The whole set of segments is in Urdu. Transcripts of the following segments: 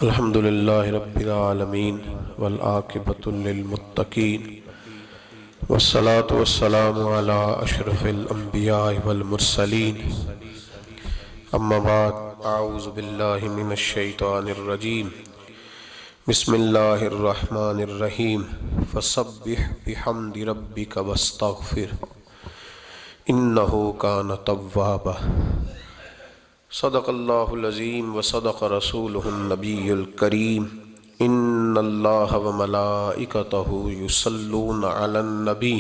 الحمد للہ رب العالمین والعاقبۃ للمتقین والصلاة والسلام علی اشرف الانبیاء والمرسلین اما بعد اعوذ باللہ من الشیطان الرجیم بسم اللہ الرحمن الرحیم فسبح بحمد ربک واستغفر انہ کان توابا صدق اللہ العظیم وصدق رسولہ النبی الکریم ان اللہ وملائکتہ یصلون علی النبی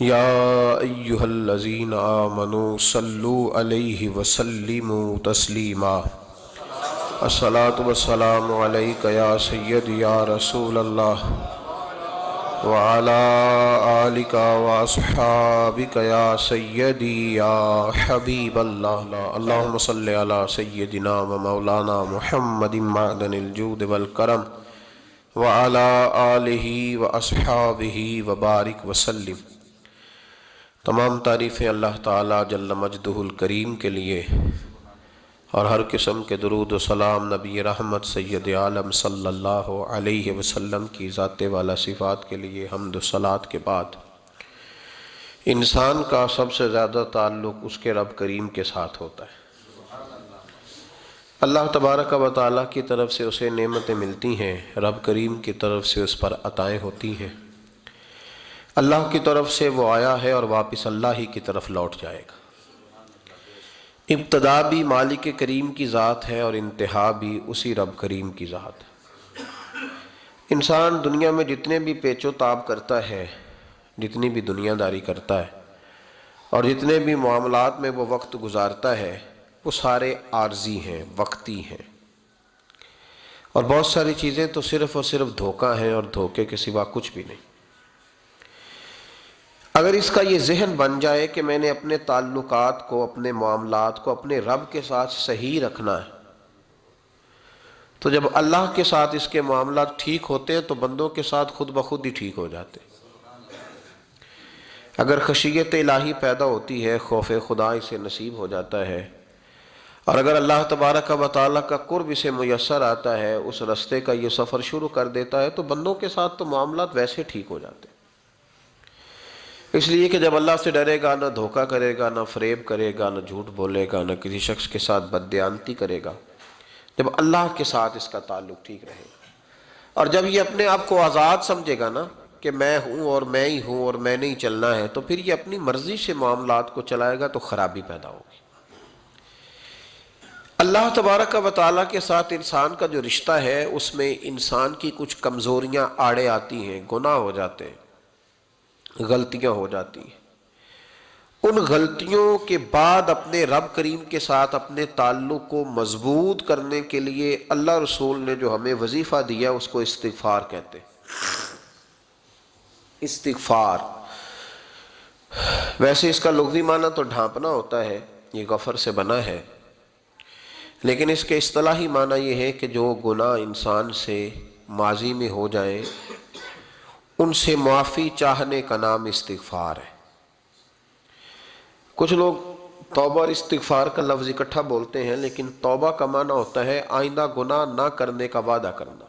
یا ایہا الذین آمنوا صلوا علیہ وسلموا تسلیما الصلاۃ والسلام علیک یا سیدی یا رسول اللہ وعلى آلك وأصحابك يا سيدي يا حبيب الله اللهم صل على سيدنا ومولانا محمد معدن الجود والكرم وعلى آله وأصحابه وبارك وسلم۔ تمام تعریفیں اللہ تعالی جل مجدہ الکریم کے لیے اور ہر قسم کے درود و سلام نبی رحمت سید عالم صلی اللہ علیہ وسلم کی ذات والا صفات کے لیے حمد و صلات کے بعد انسان کا سب سے زیادہ تعلق اس کے رب کریم کے ساتھ ہوتا ہے۔ اللہ تبارک و تعالیٰ کی طرف سے اسے نعمتیں ملتی ہیں، رب کریم کی طرف سے اس پر عطائیں ہوتی ہیں۔ اللہ کی طرف سے وہ آیا ہے اور واپس اللہ ہی کی طرف لوٹ جائے گا۔ ابتدا بھی مالک کریم کی ذات ہے اور انتہا بھی اسی رب کریم کی ذات ہے۔ انسان دنیا میں جتنے بھی پیچ و تاب کرتا ہے، جتنی بھی دنیا داری کرتا ہے اور جتنے بھی معاملات میں وہ وقت گزارتا ہے، وہ سارے عارضی ہیں، وقتی ہیں، اور بہت ساری چیزیں تو صرف اور صرف دھوکہ ہیں اور دھوکے کے سوا کچھ بھی نہیں۔ اگر اس کا یہ ذہن بن جائے کہ میں نے اپنے تعلقات کو، اپنے معاملات کو اپنے رب کے ساتھ صحیح رکھنا ہے، تو جب اللہ کے ساتھ اس کے معاملات ٹھیک ہوتے ہیں تو بندوں کے ساتھ خود بخود ہی ٹھیک ہو جاتے ہیں۔ اگر خشیت الہی پیدا ہوتی ہے، خوف خدا اسے نصیب ہو جاتا ہے، اور اگر اللہ تبارک و تعالیٰ کا قرب اسے میسر آتا ہے، اس رستے کا یہ سفر شروع کر دیتا ہے، تو بندوں کے ساتھ تو معاملات ویسے ٹھیک ہو جاتے ہیں۔ اس لیے کہ جب اللہ سے ڈرے گا، نہ دھوکہ کرے گا، نہ فریب کرے گا، نہ جھوٹ بولے گا، نہ کسی شخص کے ساتھ بددیانتی کرے گا، جب اللہ کے ساتھ اس کا تعلق ٹھیک رہے گا، اور جب یہ اپنے آپ کو آزاد سمجھے گا نا کہ میں ہوں اور میں ہی ہوں اور میں نے ہی چلنا ہے، تو پھر یہ اپنی مرضی سے معاملات کو چلائے گا تو خرابی پیدا ہوگی۔ اللہ تبارک و تعالیٰ کے ساتھ انسان کا جو رشتہ ہے، اس میں انسان کی کچھ کمزوریاں آڑے آتی ہیں، گناہ ہو جاتے ہیں، غلطیاں ہو جاتی ہیں۔ ان غلطیوں کے بعد اپنے رب کریم کے ساتھ اپنے تعلق کو مضبوط کرنے کے لیے اللہ رسول نے جو ہمیں وظیفہ دیا اس کو استغفار کہتے ہیں۔ استغفار ویسے اس کا لغوی معنی تو ڈھانپنا ہوتا ہے، یہ غفر سے بنا ہے، لیکن اس کے اصطلاحی معنی یہ ہے کہ جو گناہ انسان سے ماضی میں ہو جائیں ان سے معافی چاہنے کا نام استغفار ہے۔ کچھ لوگ توبہ اور استغفار کا لفظ اکٹھا بولتے ہیں، لیکن توبہ کا معنی ہوتا ہے آئندہ گناہ نہ کرنے کا وعدہ کرنا،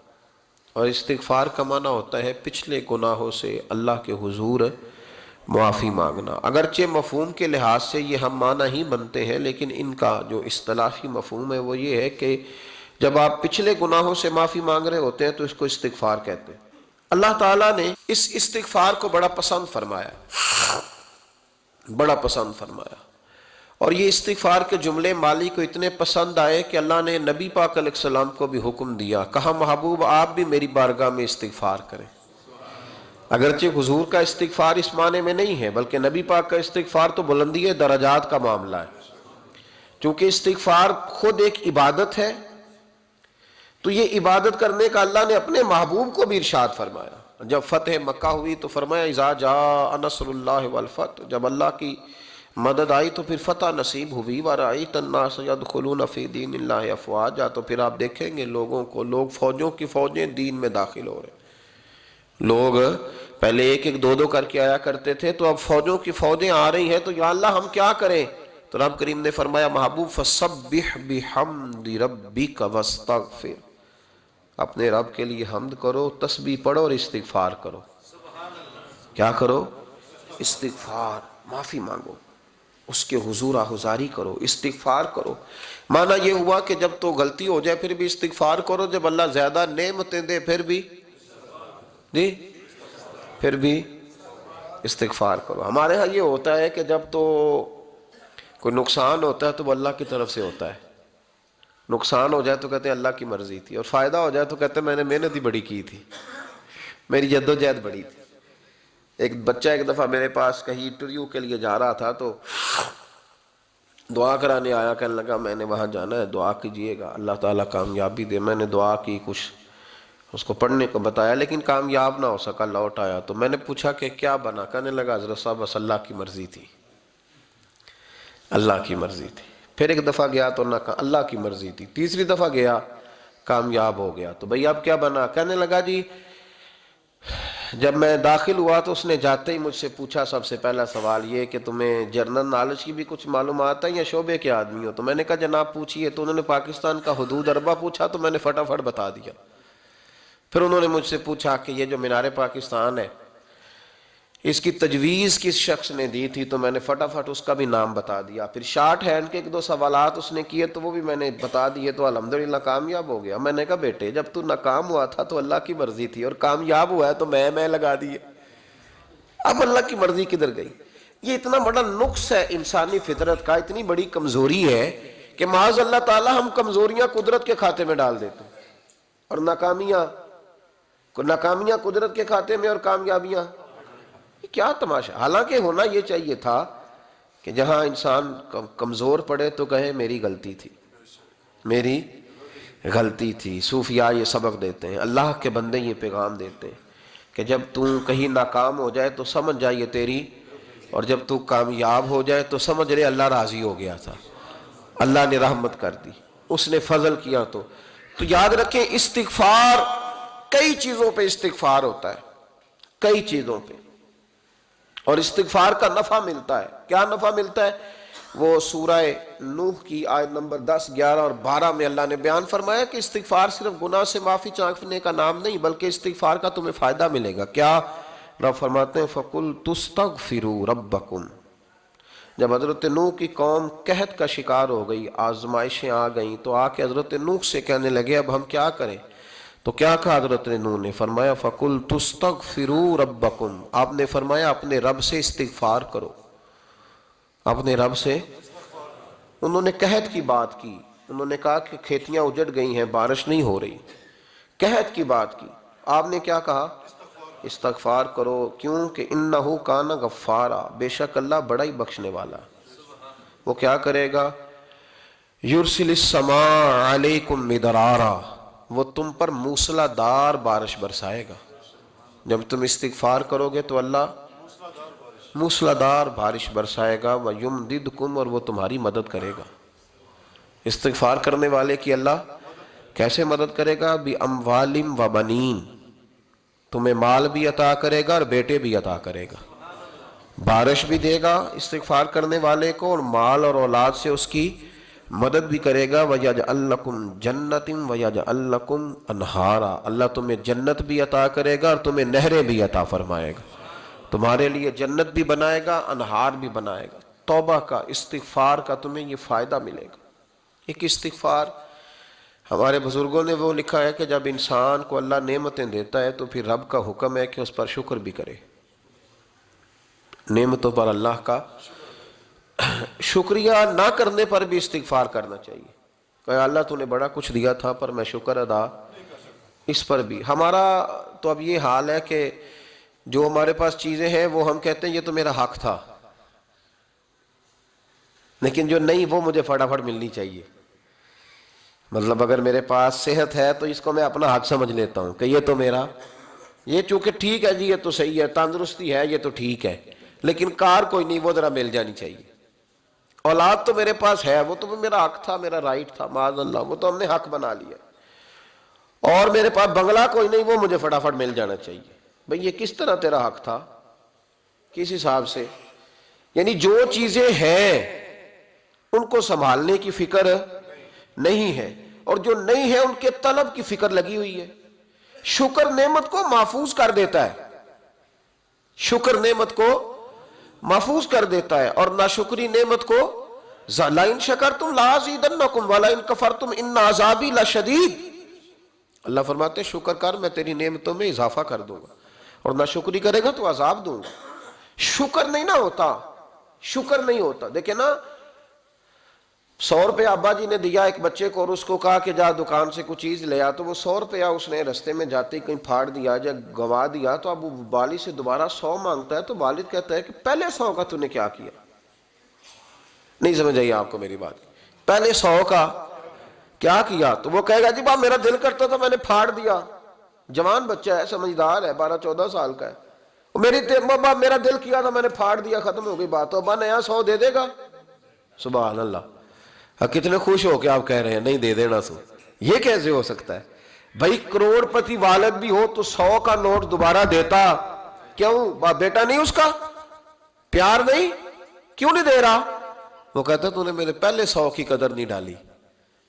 اور استغفار کا معنی ہوتا ہے پچھلے گناہوں سے اللہ کے حضور معافی مانگنا۔ اگرچہ مفہوم کے لحاظ سے یہ ہم معنی ہی بنتے ہیں، لیکن ان کا جو اصطلاحی مفہوم ہے وہ یہ ہے کہ جب آپ پچھلے گناہوں سے معافی مانگ رہے ہوتے ہیں تو اس کو استغفار کہتے ہیں۔ اللہ تعالیٰ نے اس استغفار کو بڑا پسند فرمایا، بڑا پسند فرمایا، اور یہ استغفار کے جملے مالی کو اتنے پسند آئے کہ اللہ نے نبی پاک علیہ السلام کو بھی حکم دیا، کہا محبوب آپ بھی میری بارگاہ میں استغفار کریں۔ اگرچہ حضور کا استغفار اس معنی میں نہیں ہے، بلکہ نبی پاک کا استغفار تو بلندی درجات کا معاملہ ہے، چونکہ استغفار خود ایک عبادت ہے، تو یہ عبادت کرنے کا اللہ نے اپنے محبوب کو بھی ارشاد فرمایا۔ جب فتح مکہ ہوئی تو فرمایا اذا جاء نصر اللہ والفتح، جب اللہ کی مدد آئی تو پھر فتح نصیب ہوئی۔ وَرَأَيْتَ النَّاسَ يَدْخُلُونَ فِي دِينِ اللَّهِ أَفْوَاجًا، تو پھر آپ دیکھیں گے لوگوں کو، لوگ فوجوں کی فوجیں دین میں داخل ہو رہے۔ لوگ پہلے ایک ایک دو دو کر کے آیا کرتے تھے، تو اب فوجوں کی فوجیں آ رہی ہیں، تو یا اللہ ہم کیا کریں؟ تو رب کریم نے فرمایا محبوب فسبح بحمد ربک واستغفر، اپنے رب کے لیے حمد کرو، تسبیح پڑھو اور استغفار کرو۔ کیا کرو؟ استغفار، معافی مانگو، اس کے حضور آہذاری کرو، استغفار کرو۔ معنی یہ ہوا کہ جب تو غلطی ہو جائے پھر بھی استغفار کرو، جب اللہ زیادہ نعمتیں دے پھر بھی پھر بھی استغفار کرو۔ ہمارے ہاں یہ ہوتا ہے کہ جب تو کوئی نقصان ہوتا ہے تو وہ اللہ کی طرف سے ہوتا ہے، نقصان ہو جائے تو کہتے ہیں اللہ کی مرضی تھی، اور فائدہ ہو جائے تو کہتے ہیں میں نے محنت ہی بڑی کی تھی، میری جدوجہد بڑی تھی۔ ایک بچہ ایک دفعہ میرے پاس کہیں انٹرویو کے لیے جا رہا تھا تو دعا کرانے آیا، کہنے لگا میں نے وہاں جانا ہے، دعا کیجئے گا اللہ تعالیٰ کامیابی دے۔ میں نے دعا کی، کچھ اس کو پڑھنے کو بتایا لیکن کامیاب نہ ہو سکا، لوٹ آیا۔ تو میں نے پوچھا کہ کیا بنا؟ کہنے لگا حضرت صاحب بس اللہ کی مرضی تھی، اللہ کی مرضی تھی۔ پھر ایک دفعہ گیا تو اللہ کی مرضی تھی، تیسری دفعہ گیا کامیاب ہو گیا۔ تو بھئی اب کیا بنا؟ کہنے لگا جی جب میں داخل ہوا تو اس نے جاتے ہی مجھ سے پوچھا سب سے پہلا سوال یہ کہ تمہیں جنرل نالج کی بھی کچھ معلومات ہے یا شعبے کے آدمی ہو؟ تو میں نے کہا جناب پوچھئے۔ تو انہوں نے پاکستان کا حدود اربہ پوچھا تو میں نے فٹافٹ بتا دیا۔ پھر انہوں نے مجھ سے پوچھا کہ یہ جو مینار پاکستان ہے اس کی تجویز کس شخص نے دی تھی؟ تو میں نے فٹافٹ اس کا بھی نام بتا دیا۔ پھر شارٹ ہینڈ کے ایک دو سوالات اس نے کیے تو وہ بھی میں نے بتا دیے، تو الحمدللہ کامیاب ہو گیا۔ میں نے کہا بیٹے جب تو ناکام ہوا تھا تو اللہ کی مرضی تھی، اور کامیاب ہوا ہے تو میں لگا دیے، اب اللہ کی مرضی کدھر گئی؟ یہ اتنا بڑا نقص ہے انسانی فطرت کا، اتنی بڑی کمزوری ہے کہ معاذ اللہ تعالی ہم کمزوریاں قدرت کے کھاتے میں ڈال دیتے ہیں، اور ناکامیاں قدرت کے کھاتے میں، اور کامیابیاں کیا تماشا۔ حالانکہ ہونا یہ چاہیے تھا کہ جہاں انسان کمزور پڑے تو کہے میری غلطی تھی، میری غلطی تھی۔ صوفیاء یہ سبق دیتے ہیں، اللہ کے بندے یہ پیغام دیتے ہیں کہ جب تو کہیں ناکام ہو جائے تو سمجھ جائے یہ تیری، اور جب تو کامیاب ہو جائے تو سمجھ رہے اللہ راضی ہو گیا تھا، اللہ نے رحمت کر دی، اس نے فضل کیا۔ تو یاد رکھیں استغفار، کئی چیزوں پہ استغفار ہوتا ہے، کئی چیزوں پہ، اور استغفار کا نفع ملتا ہے۔ کیا نفع ملتا ہے؟ وہ سورہ نوح کی آیت نمبر 10، 11 اور 12 میں اللہ نے بیان فرمایا کہ استغفار صرف گناہ سے معافی چاہنے کا نام نہیں بلکہ استغفار کا تمہیں فائدہ ملے گا۔ کیا؟ رب فرماتے ہیں فَقُلْ تُسْتَغْفِرُوا رَبَّكُمْ۔ جب حضرت نوح کی قوم قحط کا شکار ہو گئی، آزمائشیں آ گئیں، تو آ کے حضرت نوح سے کہنے لگے اب ہم کیا کریں؟ تو کیا کہا حضرت نوح نے؟ فرمایا فَقُلْ تُسْتَغْفِرُوا رَبَّكُمْ، آپ نے فرمایا اپنے رب سے استغفار کرو، اپنے رب سے۔ انہوں نے قحط کی بات کی، انہوں نے کہا کہ کھیتیاں اجڑ گئی ہیں، بارش نہیں ہو رہی، قحط کی بات کی۔ آپ نے کیا کہا؟ استغفار کرو، کیوں کہ انہو کان غفارا، بے شک اللہ بڑا ہی بخشنے والا۔ وہ کیا کرے گا؟ یرسل السماء علیکم مدرارا، وہ تم پر موسلا دار بارش برسائے گا۔ جب تم استغفار کرو گے تو اللہ موسلا دار بارش برسائے گا، وَيُمْدِدْكُمْ، اور وہ تمہاری مدد کرے گا۔ استغفار کرنے والے کی اللہ کیسے مدد کرے گا؟ بِأَمْوَالٍ وَبَنِينَ، تمہیں مال بھی عطا کرے گا اور بیٹے بھی عطا کرے گا، بارش بھی دے گا استغفار کرنے والے کو، اور مال اور اولاد سے اس کی مدد بھی کرے گا۔ وَيَجْعَلْ لَكُمْ جَنَّةٍ وَيَجْعَلْ لَكُمْ أَنْهَارًا، اللہ تمہیں جنت بھی عطا کرے گا اور تمہیں نہریں بھی عطا فرمائے گا، تمہارے لیے جنت بھی بنائے گا، انہار بھی بنائے گا۔ توبہ کا، استغفار کا تمہیں یہ فائدہ ملے گا۔ ایک استغفار، ہمارے بزرگوں نے وہ لکھا ہے کہ جب انسان کو اللہ نعمتیں دیتا ہے تو پھر رب کا حکم ہے کہ اس پر شکر بھی کرے، نعمتوں پر اللہ کا شکریہ نہ کرنے پر بھی استغفار کرنا چاہیے کہ اللہ تو نے بڑا کچھ دیا تھا پر میں شکر ادا اس پر بھی۔ ہمارا تو اب یہ حال ہے کہ جو ہمارے پاس چیزیں ہیں وہ ہم کہتے ہیں یہ تو میرا حق تھا، لیکن جو نہیں وہ مجھے فٹافٹ ملنی چاہیے۔ مطلب اگر میرے پاس صحت ہے تو اس کو میں اپنا حق سمجھ لیتا ہوں کہ یہ تو میرا، یہ چونکہ ٹھیک ہے جی یہ تو صحیح ہے، تندرستی ہے یہ تو ٹھیک ہے، لیکن کار کوئی نہیں، وہ ذرا مل جانی چاہیے۔ اولاد تو میرے پاس ہے، وہ تو میرا حق تھا، میرا رائٹ تھا، معاذ اللہ وہ تو ہم نے حق بنا لیا۔ اور میرے پاس بنگلہ کوئی نہیں، وہ مجھے فٹافٹ مل جانا چاہیے۔ بھئی یہ کس طرح تیرا حق تھا؟ کس حساب سے؟ یعنی جو چیزیں ہیں ان کو سنبھالنے کی فکر نہیں ہے، اور جو نہیں ہے ان کے طلب کی فکر لگی ہوئی ہے۔ شکر نعمت کو محفوظ کر دیتا ہے، شکر نعمت کو محفوظ کر دیتا ہے، اور ناشکری نعمت کو لَئِن شَكَرْتُمْ لَأَزِيدَنَّكُمْ وَلَئِن كَفَرْتُمْ إِنَّ عَذَابِي لَشَدِيدٌ۔ اللہ فرماتے ہیں شکر کر، میں تیری نعمتوں میں اضافہ کر دوں گا، اور ناشکری کرے گا تو عذاب دوں گا۔ شکر نہیں نہ ہوتا، شکر نہیں ہوتا۔ دیکھیں نا، 100 روپے ابا جی نے دیا ایک بچے کو، اور اس کو کہا کہ جا دکان سے کچھ چیز لے آ، تو وہ 100 روپیہ اس نے رستے میں جاتے ہی کہیں پھاڑ دیا یا گوا دیا، تو اب وہ والد سے دوبارہ 100 مانگتا ہے، تو والد کہتا ہے کہ پہلے 100 کا تو نے کیا کیا؟ نہیں سمجھ آئی آپ کو میری بات؟ پہلے 100 کا کیا کیا؟ تو وہ کہے گا جی باپ میرا دل کرتا تھا میں نے پھاڑ دیا۔ جوان بچہ ہے، سمجھدار ہے، 12-14 سال کا ہے، میرا دل کیا تھا میں نے پھاڑ دیا، ختم ہو گئی بات۔ تو ابا نیا 100 دے دے گا؟ سبحان اللہ، کتنے خوش ہو کے آپ کہہ رہے ہیں نہیں دے دینا سو، یہ کیسے ہو سکتا ہے؟ بھائی کروڑ پتی والد بھی ہو تو 100 کا نوٹ دوبارہ دیتا کیوں؟ بیٹا نہیں اس کا؟ پیار نہیں؟ کیوں نہیں دے رہا؟ وہ کہتا تو نے میرے پہلے 100 کی قدر نہیں ڈالی،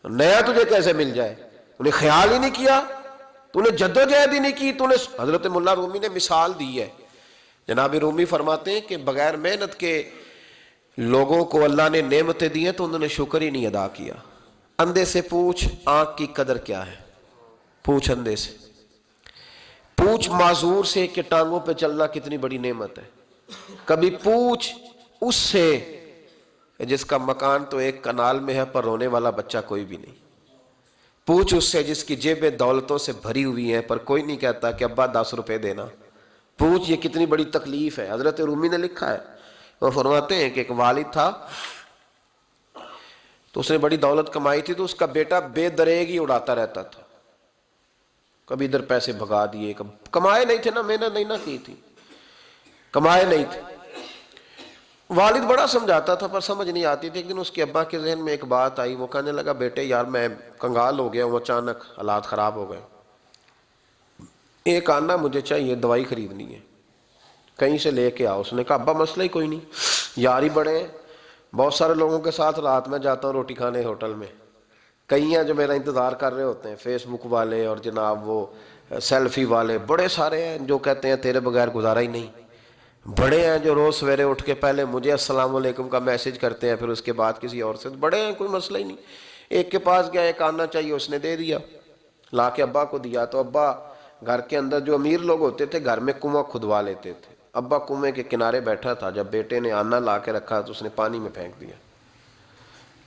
نیا تجھے کیسے مل جائے؟ تو نے خیال ہی نہیں کیا، تو نے جدوجہد ہی نہیں کی، تو نے۔ حضرت مولا رومی نے مثال دی ہے، جناب رومی فرماتے ہیں کہ بغیر محنت کے لوگوں کو اللہ نے نعمتیں دی ہیں تو انہوں نے شکر ہی نہیں ادا کیا۔ اندھے سے پوچھ آنکھ کی قدر کیا ہے، پوچھ اندھے سے، پوچھ معذور سے کہ ٹانگوں پہ چلنا کتنی بڑی نعمت ہے، کبھی پوچھ اس سے جس کا مکان تو ایک کنال میں ہے پر رونے والا بچہ کوئی بھی نہیں، پوچھ اس سے جس کی جیبیں دولتوں سے بھری ہوئی ہیں پر کوئی نہیں کہتا کہ ابا 10 روپے دینا، پوچھ یہ کتنی بڑی تکلیف ہے۔ حضرت رومی نے لکھا ہے، وہ فرماتے ہیں کہ ایک والد تھا تو اس نے بڑی دولت کمائی تھی، تو اس کا بیٹا بے دریغ ہی اڑاتا رہتا تھا، کبھی ادھر پیسے بھگا دیے، کمائے نہیں تھے نا، محنت نہیں نہ کی تھی، کمائے نہیں تھے۔ والد بڑا سمجھاتا تھا پر سمجھ نہیں آتی تھی۔ ایک دن اس کے ابا کے ذہن میں ایک بات آئی، وہ کہنے لگا بیٹے یار میں کنگال ہو گیا ہوں، اچانک حالات خراب ہو گئے، ایک آنا مجھے چاہیے، دوائی خریدنی ہے، کہیں سے لے کے آؤ۔ اس نے کہا ابا مسئلہ ہی کوئی نہیں، یار ہی بڑے ہیں، بہت سارے لوگوں کے ساتھ رات میں جاتا ہوں روٹی کھانے ہوٹل میں، کئی ہیں جو میرا انتظار کر رہے ہوتے ہیں، فیس بک والے اور جناب وہ سیلفی والے، بڑے سارے ہیں جو کہتے ہیں تیرے بغیر گزارا ہی نہیں، بڑے ہیں جو روز سویرے اٹھ کے پہلے مجھے السلام علیکم کا میسج کرتے ہیں پھر اس کے بعد کسی اور سے، بڑے ہیں کوئی مسئلہ ہی نہیں۔ ایک کے پاس گیا، ایک آنا چاہیے، اس نے دے دیا، لا کے ابا کو دیا، تو ابا گھر کے اندر جو امیر لوگ ہوتے تھے گھر میں کنواں کھدوا لیتے تھے، ابا کنویں کے کنارے بیٹھا تھا، جب بیٹے نے آنا لا کے رکھا تو اس نے پانی میں پھینک دیا۔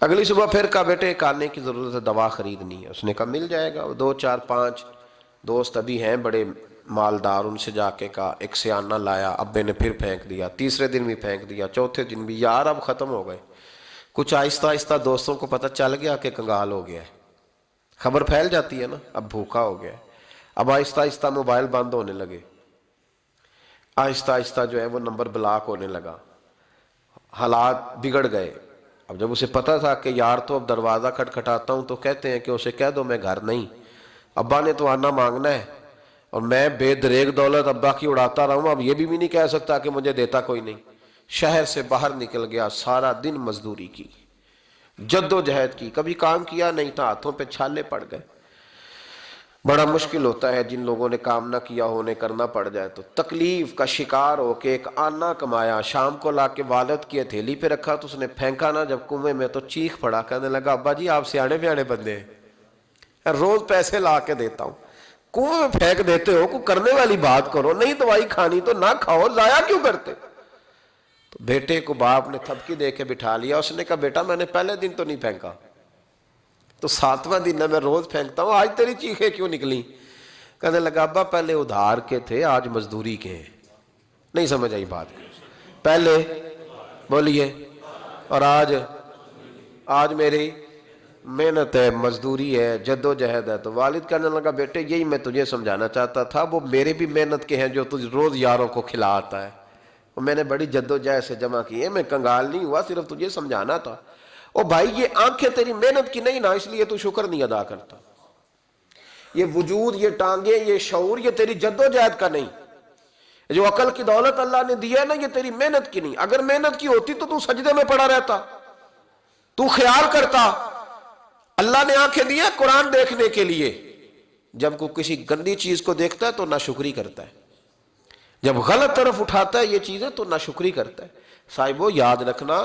اگلی صبح پھر کہا بیٹے ایک آنے کی ضرورت ہے، دوا خریدنی ہے، اس نے کہا مل جائے گا۔ 2 4 5 دوست ابھی ہیں بڑے مالدار، ان سے جا کے کہا، ایک سے آنا لایا، ابے نے پھر پھینک دیا، تیسرے دن بھی پھینک دیا، چوتھے دن بھی، یار اب ختم ہو گئے۔ کچھ آہستہ آہستہ دوستوں کو پتہ چل گیا کہ کنگال ہو گیا ہے، خبر پھیل جاتی ہے نا، اب بھوکا ہو گیا ہے۔ اب آہستہ آہستہ موبائل بند ہونے لگے، آہستہ آہستہ جو ہے وہ نمبر بلاک ہونے لگا، حالات بگڑ گئے۔ اب جب اسے پتا تھا کہ یار تو اب دروازہ کھٹکھٹاتا ہوں تو کہتے ہیں کہ اسے کہہ دو میں گھر نہیں، ابا نے تو آنا مانگنا ہے، اور میں بے دریغ دولت ابا کی اڑاتا رہا ہوں، اب یہ بھی نہیں کہہ سکتا کہ مجھے دیتا کوئی نہیں۔ شہر سے باہر نکل گیا، سارا دن مزدوری کی، جد و جہد کی، کبھی کام کیا نہیں تھا، ہاتھوں پہ چھالے پڑ گئے۔ بڑا مشکل ہوتا ہے جن لوگوں نے کام نہ کیا ہو، انہیں کرنا پڑ جائے تو تکلیف کا شکار ہو کے ایک آنا کمایا، شام کو لا کے والد کی ہتھیلی پہ رکھا تو اس نے پھینکا نا جب کنویں میں تو چیخ پڑا، کہنے لگا ابا جی آپ سیانے بیانے بندے ہیں، روز پیسے لا کے دیتا ہوں، کنویں میں پھینک دیتے ہو، کوئی کرنے والی بات کرو، نہیں دوائی کھانی تو نہ کھاؤ، ضائع کیوں کرتے؟ تو بیٹے کو باپ نے تھپکی دے کے بٹھا لیا، اس نے کہا بیٹا میں نے پہلے دن تو نہیں پھینکا، تو 7واں دن ہے میں روز پھینکتا ہوں، آج تیری چیخیں کیوں نکلی؟ کہنے لگا ابا پہلے ادھار کے تھے آج مزدوری کے ہیں۔ نہیں سمجھ آئی بات؟ پہلے بولیے، اور آج میری محنت ہے، مزدوری ہے، جد و جہد ہے۔ تو والد کہنے لگا بیٹے یہی میں تجھے سمجھانا چاہتا تھا، وہ میرے بھی محنت کے ہیں جو تجھ روز یاروں کو کھلا آتا ہے، میں نے بڑی جد و جہد سے جمع کی ہے، میں کنگال نہیں ہوا، صرف تجھے سمجھانا تھا۔ او بھائی یہ آنکھیں تیری محنت کی نہیں نا، اس لیے تو شکر نہیں ادا کرتا، یہ وجود، یہ ٹانگیں، یہ شعور، یہ تیری جد و جہد کا نہیں، جو عقل کی دولت اللہ نے دی ہے نا، یہ تیری محنت کی نہیں، اگر محنت کی ہوتی تو سجدے میں پڑا رہتا، تو خیال کرتا اللہ نے آنکھیں دی ہیں قرآن دیکھنے کے لیے، جب کوئی کسی گندی چیز کو دیکھتا ہے تو ناشکری کرتا ہے، جب غلط طرف اٹھاتا ہے یہ چیزیں تو ناشکری کرتا ہے۔ صاحبو یاد رکھنا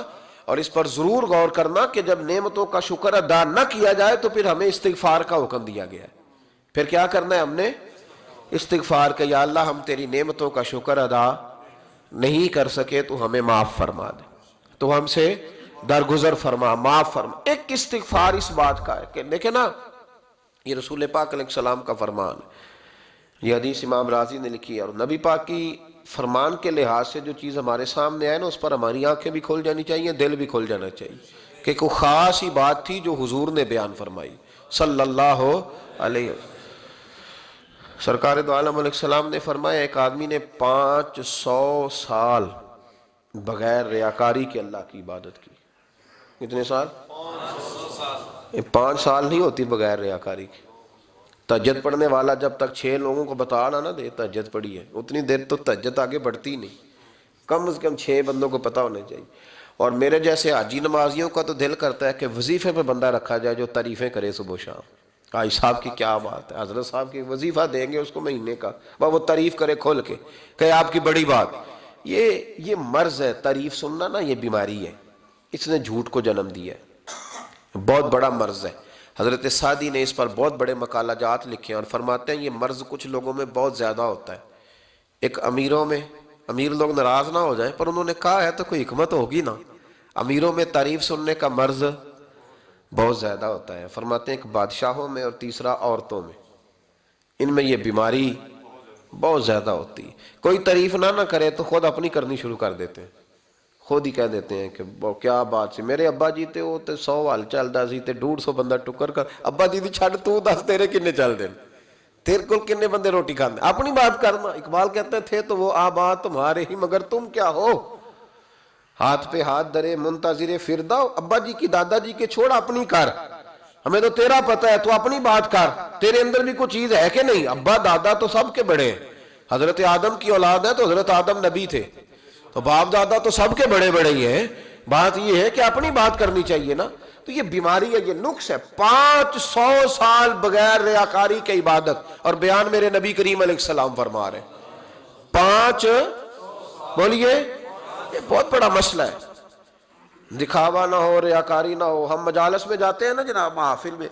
اور اس پر ضرور غور کرنا کہ جب نعمتوں کا شکر ادا نہ کیا جائے تو پھر ہمیں استغفار کا حکم دیا گیا ہے۔ پھر کیا کرنا ہے ہم نے؟ استغفار کہ یا اللہ ہم تیری نعمتوں کا شکر ادا نہیں کر سکے تو ہمیں معاف فرما دے، تو ہم سے درگزر فرما، معاف فرما۔ ایک استغفار اس بات کا ہے کہ دیکھیں نا، یہ رسول پاک علیہ السلام کا فرمان ہے، یہ حدیث امام رازی نے لکھی ہے، اور نبی پاک کی فرمان کے لحاظ سے جو چیز ہمارے سامنے آئے نا اس پر ہماری آنکھیں بھی کھل جانی چاہیے، دل بھی کھل جانا چاہیے، کہ کوئی خاص ہی بات تھی جو حضور نے بیان فرمائی صلی اللہ علیہ وسلم۔ سرکار دو عالم علیہ السلام نے فرمایا ایک آدمی نے 500 سال بغیر ریاکاری کے اللہ کی عبادت کی۔ کتنے سال؟ 5 سال نہیں ہوتی بغیر ریاکاری کی۔ تہجد پڑھنے والا جب تک 6 لوگوں کو بتا نہ دے تہجد پڑھی ہے، اتنی دیر تو تہجد آگے بڑھتی نہیں، کم از کم 6 بندوں کو پتا ہونے چاہیے۔ اور میرے جیسے حاجی نمازیوں کا تو دل کرتا ہے کہ وظیفے پہ بندہ رکھا جائے جو تعریفیں کرے صبح و شام۔ حاجی صاحب کی کیا بات ہے، حضرت صاحب کی وظیفہ دیں گے اس کو مہینے کا، وہ تعریف کرے کھول کے کہ آپ کی بڑی بات۔ یہ مرض ہے، تعریف سننا نا یہ بیماری ہے، اس نے جھوٹ کو جنم دیا ہے، بہت بڑا مرض ہے۔ حضرت سعدی نے اس پر بہت بڑے مقالہ جات لکھے ہیں اور فرماتے ہیں یہ مرض کچھ لوگوں میں بہت زیادہ ہوتا ہے۔ ایک امیروں میں، امیر لوگ ناراض نہ ہو جائیں پر انہوں نے کہا ہے تو کوئی حکمت ہوگی نا، امیروں میں تعریف سننے کا مرض بہت زیادہ ہوتا ہے۔ فرماتے ہیں ایک بادشاہوں میں اور تیسرا عورتوں میں، ان میں یہ بیماری بہت زیادہ ہوتی ہے۔ کوئی تعریف نہ کرے تو خود اپنی کرنی شروع کر دیتے ہیں، خود ہی کہہ دیتے ہیں کہ کیا بات سی میرے ابا جی تے وہ تے 100 حال چلدا سی تے 150 بندہ ٹکر کر، ابا جی دی چھڈ تو دس تیرے کنے چل دین، تیرے کول کنے بندے روٹی کھاندے، اپنی بات کرنا۔ اقبال کہتے تھے تو وہ آبا تمہارے ہی مگر تم کیا ہو، ہاتھ پہ ہاتھ درے منتظر فردا، ابا جی کی دادا جی کے چھوڑ اپنی کر، ہمیں تو تیرا پتہ ہے تو اپنی بات کر، تیرے اندر بھی کوئی چیز ہے کہ نہیں۔ ابا دادا تو سب کے بڑے ہیں، حضرت آدم کی اولاد ہے تو حضرت آدم نبی تھے، تو باپ دادا تو سب کے بڑے بڑے ہی ہیں، بات یہ ہے کہ اپنی بات کرنی چاہیے نا۔ تو یہ بیماری ہے، یہ نقص ہے، 500 سال بغیر ریاکاری کی عبادت، اور بیان میرے نبی کریم علیہ السلام فرما رہے ہیں 5، بولیے، یہ بہت بڑا مسئلہ ہے، دکھاوا نہ ہو، ریاکاری نہ ہو۔ ہم مجالس میں جاتے ہیں نا جناب، محافل میں،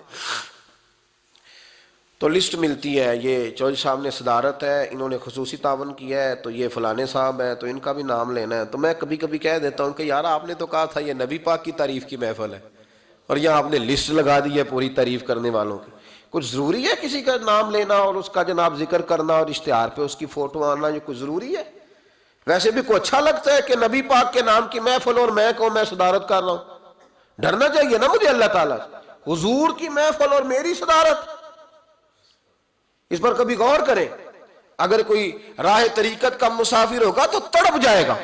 تو لسٹ ملتی ہے، یہ چودھری صاحب نے صدارت ہے، انہوں نے خصوصی تعاون کیا ہے، تو یہ فلانے صاحب ہیں تو ان کا بھی نام لینا ہے۔ تو میں کبھی کبھی کہہ دیتا ہوں کہ یار آپ نے تو کہا تھا یہ نبی پاک کی تعریف کی محفل ہے، اور یہاں آپ نے لسٹ لگا دی ہے پوری تعریف کرنے والوں کی۔ کچھ ضروری ہے کسی کا نام لینا اور اس کا جناب ذکر کرنا اور اشتہار پہ اس کی فوٹو آنا، یہ کچھ ضروری ہے؟ ویسے بھی کوئی اچھا لگتا ہے کہ نبی پاک کے نام کی محفل اور میں کہوں میں صدارت کر رہا ہوں؟ ڈرنا چاہیے نا مجھے اللہ تعالیٰ سے، حضور کی محفل اور میری صدارت، اس پر کبھی غور کریں۔ اگر کوئی راہ طریقت کا مسافر ہوگا تو تڑپ جائے گا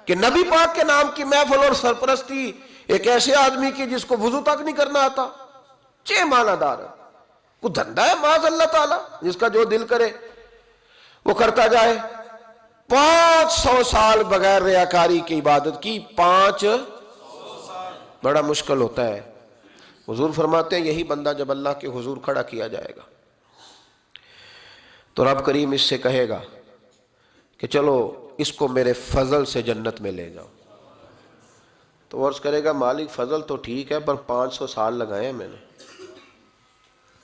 کہ نبی پاک کے نام کی محفل اور سرپرستی ایک ایسے آدمی کی جس کو وضو تک نہیں کرنا آتا، چھ معنی دار ہے، کوئی دھندا ہے معاذ اللہ تعالیٰ، جس کا جو دل کرے وہ کرتا جائے۔ 500 سال بغیر ریاکاری کی عبادت کی، 5 بڑا مشکل ہوتا ہے۔ حضور فرماتے ہیں یہی بندہ جب اللہ کے حضور کھڑا کیا جائے گا تو رب کریم اس سے کہے گا کہ چلو اس کو میرے فضل سے جنت میں لے جاؤ، تو عرض کرے گا مالک فضل تو ٹھیک ہے پر 500 سال لگائے ہیں میں نے،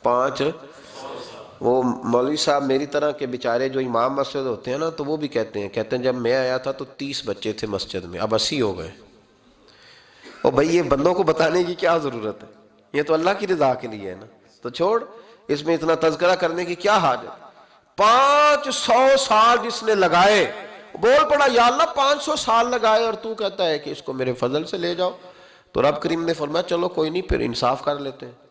5۔ وہ مولوی صاحب میری طرح کے بیچارے جو امام مسجد ہوتے ہیں نا تو وہ بھی کہتے ہیں جب میں آیا تھا تو 30 بچے تھے مسجد میں، اب 80 ہو گئے۔ اور بھائی یہ بندوں کو بتانے کی کیا ضرورت ہے، یہ تو اللہ کی رضا کے لیے ہے نا، تو چھوڑ اس میں اتنا تذکرہ کرنے کی کیا حاجت۔ 500 سال جس نے لگائے، بول پڑا یا اللہ 500 سال لگائے اور تو کہتا ہے کہ اس کو میرے فضل سے لے جاؤ، تو رب کریم نے فرمایا چلو کوئی نہیں، پھر انصاف کر لیتے ہیں،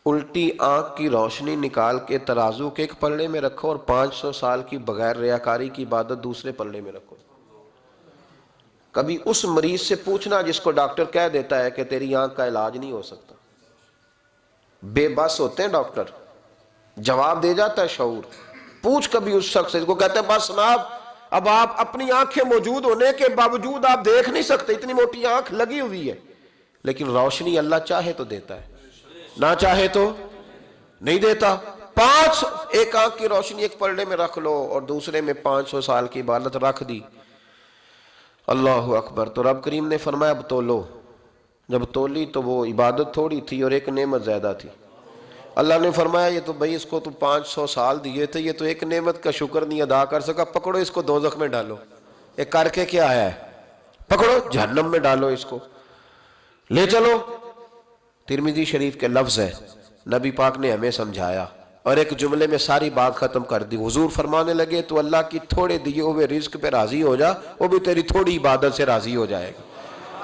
الٹی آنکھ کی روشنی نکال کے ترازو کے ایک پلڑے میں رکھو اور 500 سال کی بغیر ریاکاری کی عبادت دوسرے پلڑے میں رکھو۔ کبھی اس مریض سے پوچھنا جس کو ڈاکٹر کہہ دیتا ہے کہ تیری آنکھ کا علاج نہیں ہو سکتا، بے بس ہوتے ہیں ڈاکٹر، جواب دے جاتا ہے شعور۔ پوچھ کبھی اس شخص سے، کو کہتے ہیں بس جناب اب آپ اپنی آنکھیں موجود ہونے کے باوجود آپ دیکھ نہیں سکتے، اتنی موٹی آنکھ لگی ہوئی ہے، لیکن روشنی اللہ چاہے تو دیتا ہے، نہ چاہے تو نہیں دیتا۔ 5 ایک آنکھ کی روشنی ایک پلڑے میں رکھ لو اور دوسرے میں 500 سال کی عبادت رکھ دی، اللہ اکبر۔ تو رب کریم نے فرمایا اب تولو، جب تولی تو وہ عبادت تھوڑی تھی اور ایک نعمت زیادہ تھی۔ اللہ نے فرمایا یہ تو بھائی اس کو تو 500 سال دیے تھے، یہ تو ایک نعمت کا شکر نہیں ادا کر سکا، پکڑو اس کو دوزخ میں ڈالو۔ ایک کر کے کیا آیا ہے؟ پکڑو جہنم میں ڈالو، اس کو لے چلو۔ ترمذی شریف کے لفظ ہے، نبی پاک نے ہمیں سمجھایا اور ایک جملے میں ساری بات ختم کر دی۔ حضور فرمانے لگے تو اللہ کی تھوڑے دیے ہوئے رزق پہ راضی ہو جا، وہ بھی تیری تھوڑی عبادت سے راضی ہو جائے گا۔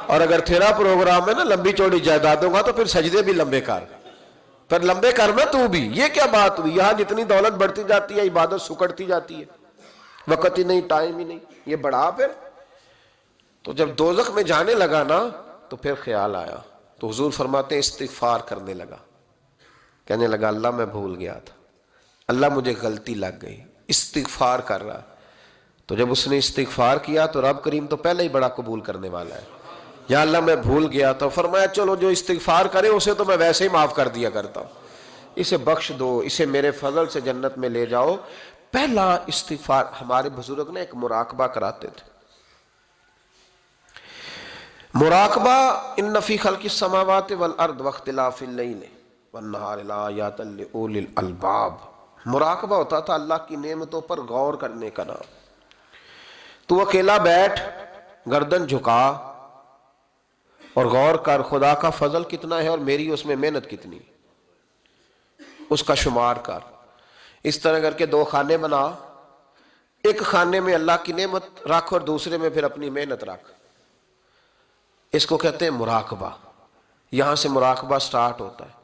اور اگر تیرا پروگرام ہے نا لمبی چوڑی جائیدادوں کا، تو پھر سجدے بھی لمبے کر، پھر لمبے کرنا تو بھی۔ یہ کیا بات ہوئی؟ یہاں جتنی دولت بڑھتی جاتی ہے عبادت سکڑتی جاتی ہے، وقت ہی نہیں، ٹائم ہی نہیں، یہ بڑھا پھر۔ تو جب دوزخ میں جانے لگا نا تو پھر خیال آیا، تو حضور فرماتے ہیں استغفار کرنے لگا، کہنے لگا اللہ میں بھول گیا تھا، اللہ مجھے غلطی لگ گئی، استغفار کر رہا۔ تو جب اس نے استغفار کیا تو رب کریم تو پہلے ہی بڑا قبول کرنے والا ہے، یا اللہ میں بھول گیا تھا، فرمایا چلو جو استغفار کرے اسے تو میں ویسے ہی معاف کر دیا کرتا ہوں، اسے بخش دو، اسے میرے فضل سے جنت میں لے جاؤ۔ پہلا استغفار ہمارے بزرگ نے ایک مراقبہ کراتے تھے، مراقبہ ان فی خلق السماوات والارض واختلاف اللیل والنہار لآیات لأولی الالباب۔ مراقبہ ہوتا تھا اللہ کی نعمتوں پر غور کرنے کا نام۔ تو اکیلا بیٹھ، گردن جھکا اور غور کر خدا کا فضل کتنا ہے اور میری اس میں محنت کتنی، اس کا شمار کر۔ اس طرح کر کے 2 خانے بنا، ایک خانے میں اللہ کی نعمت رکھ اور دوسرے میں پھر اپنی محنت رکھ، اس کو کہتے ہیں مراقبہ۔ یہاں سے مراقبہ سٹارٹ ہوتا ہے۔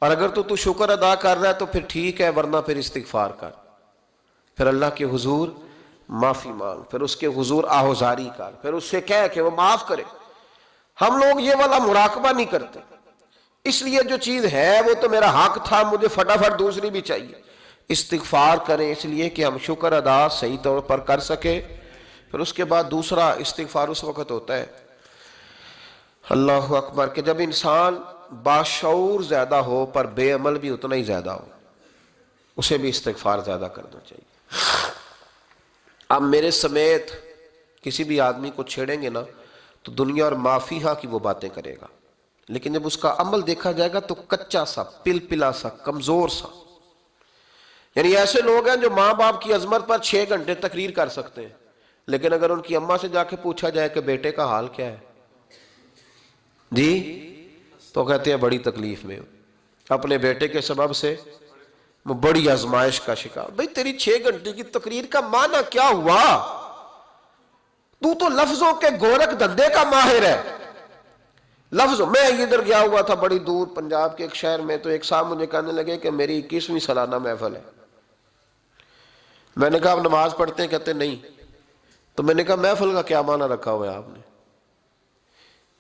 اور اگر تو شکر ادا کر رہا ہے تو پھر ٹھیک ہے، ورنہ پھر استغفار کر، پھر اللہ کے حضور معافی مانگ، پھر اس کے حضور آہوزاری کر، پھر اس سے کہہ کہ وہ معاف کرے۔ ہم لوگ یہ والا مراقبہ نہیں کرتے، اس لیے جو چیز ہے وہ تو میرا حق تھا، مجھے فٹافٹ دوسری بھی چاہیے۔ استغفار کریں اس لیے کہ ہم شکر ادا صحیح طور پر کر سکے۔ پھر اس کے بعد دوسرا استغفار اس وقت ہوتا ہے اللہ اکبر کہ جب انسان باشعور زیادہ ہو پر بے عمل بھی اتنا ہی زیادہ ہو، اسے بھی استغفار زیادہ کرنا چاہیے۔ اب میرے سمیت کسی بھی آدمی کو چھیڑیں گے نا تو دنیا اور مافیہا کی وہ باتیں کرے گا، لیکن جب اس کا عمل دیکھا جائے گا تو کچا سا، پلپلا سا، کمزور سا۔ یعنی ایسے لوگ ہیں جو ماں باپ کی عظمت پر 6 گھنٹے تقریر کر سکتے ہیں، لیکن اگر ان کی اماں سے جا کے پوچھا جائے کہ بیٹے کا حال کیا ہے جی، تو کہتے ہیں بڑی تکلیف میں ہو، اپنے بیٹے کے سبب سے وہ بڑی آزمائش کا شکار۔ بھئی تیری 6 گھنٹے کی تقریر کا معنی کیا ہوا؟ تو لفظوں کے گورکھ دھندے کا ماہر ہے۔ لفظوں میں ادھر گیا ہوا تھا بڑی دور پنجاب کے ایک شہر میں، تو ایک صاحب مجھے کہنے لگے کہ میری 21ویں سالانہ محفل ہے۔ میں نے کہا آپ نماز پڑھتے ہیں؟ کہتے نہیں۔ تو میں نے کہا محفل کا کیا معنی رکھا ہوا ہے آپ نے؟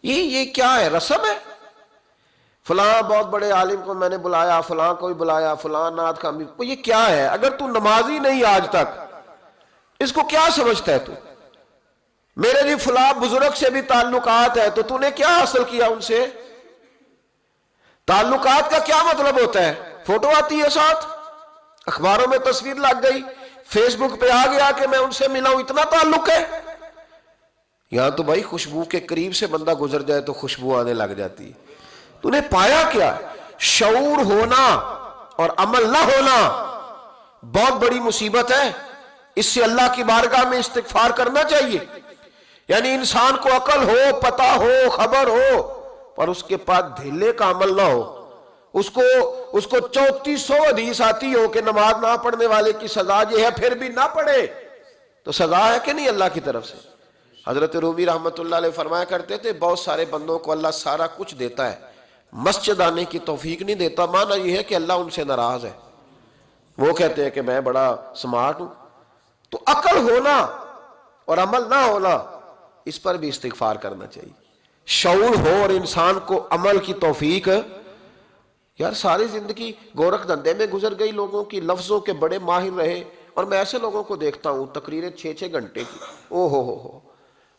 یہ کیا ہے، رسم ہے؟ فلاں بہت بڑے عالم کو میں نے بلایا، فلاں کو بھی بلایا، فلاں نعت خامی، یہ کیا ہے؟ اگر تو نمازی نہیں آج تک، اس کو کیا سمجھتا ہے تو؟ میرے بھی فلاں بزرگ سے بھی تعلقات ہے، تو نے کیا حاصل کیا ان سے؟ تعلقات کا کیا مطلب ہوتا ہے؟ فوٹو آتی ہے ساتھ، اخباروں میں تصویر لگ گئی، فیس بک پہ آ گیا کہ میں ان سے ملا ہوں، اتنا تعلق ہے؟ یہاں تو بھائی خوشبو کے قریب سے بندہ گزر جائے تو خوشبو آنے لگ جاتی ہے۔ تو نے پایا کیا؟ شعور ہونا اور عمل نہ ہونا بہت بڑی مصیبت ہے۔ اس سے اللہ کی بارگاہ میں استغفار کرنا چاہیے۔ یعنی انسان کو عقل ہو، پتہ ہو، خبر ہو، پر اس کے پاس دھیلے کا عمل نہ ہو۔ اس کو 3400 حدیث آتی ہو کہ نماز نہ پڑھنے والے کی سزا یہ ہے، پھر بھی نہ پڑھے تو سزا ہے کہ نہیں اللہ کی طرف سے؟ حضرت رومی رحمت اللہ علیہ فرمایا کرتے تھے بہت سارے بندوں کو اللہ سارا کچھ دیتا ہے، مسجد آنے کی توفیق نہیں دیتا، معنی یہ ہے کہ اللہ ان سے ناراض ہے۔ وہ کہتے ہیں کہ میں بڑا سمارٹ ہوں۔ تو عقل ہونا اور عمل نہ ہونا، اس پر بھی استغفار کرنا چاہیے۔ شعور ہو اور انسان کو عمل کی توفیق۔ یار ساری زندگی گورکھ دھندے میں گزر گئی لوگوں کی، لفظوں کے بڑے ماہر رہے، اور میں ایسے لوگوں کو دیکھتا ہوں تقریریں 6 گھنٹے کی، او ہو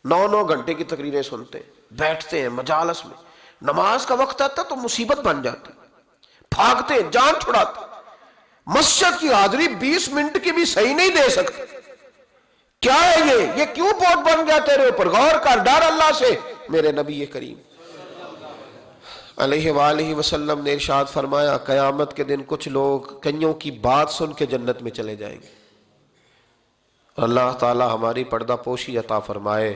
9 گھنٹے کی تقریریں سنتے ہیں، بیٹھتے ہیں مجالس میں، نماز کا وقت آتا تو مصیبت بن جاتی، بھاگتے جان چھڑاتے، مسجد کی حاضری 20 منٹ کی بھی صحیح نہیں دے سکتے. کیا ہے یہ کیوں بوجھ بن گیا تیرے اوپر؟ غور کر، ڈر اللہ سے. میرے نبی کریم علیہ وآلہ وسلم نے ارشاد فرمایا قیامت کے دن کچھ لوگ کئیوں کی بات سن کے جنت میں چلے جائیں گے. اللہ تعالی ہماری پردہ پوشی عطا فرمائے.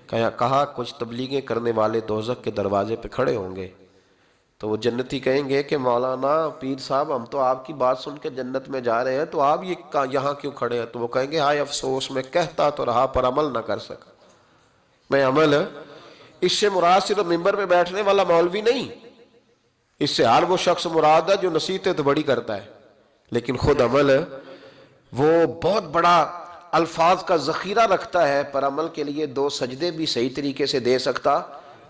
کہا کچھ تبلیغیں کرنے والے دوزخ کے دروازے پہ کھڑے ہوں گے تو وہ جنتی کہیں گے کہ مولانا پیر صاحب ہم تو آپ کی بات سن کے جنت میں جا رہے ہیں تو آپ یہاں کیوں کھڑے ہیں؟ تو وہ کہیں گے ہائے افسوس، میں کہتا تو رہا پر عمل نہ کر سکا. میں عمل، اس سے مراد صرف ممبر پہ بیٹھنے والا مولوی نہیں، اس سے ہر وہ شخص مراد ہے جو نصیحتیں تو بڑی کرتا ہے لیکن خود عمل وہ بہت بڑا الفاظ کا ذخیرہ رکھتا ہے، پر عمل کے لیے 2 سجدے بھی صحیح طریقے سے دے سکتا.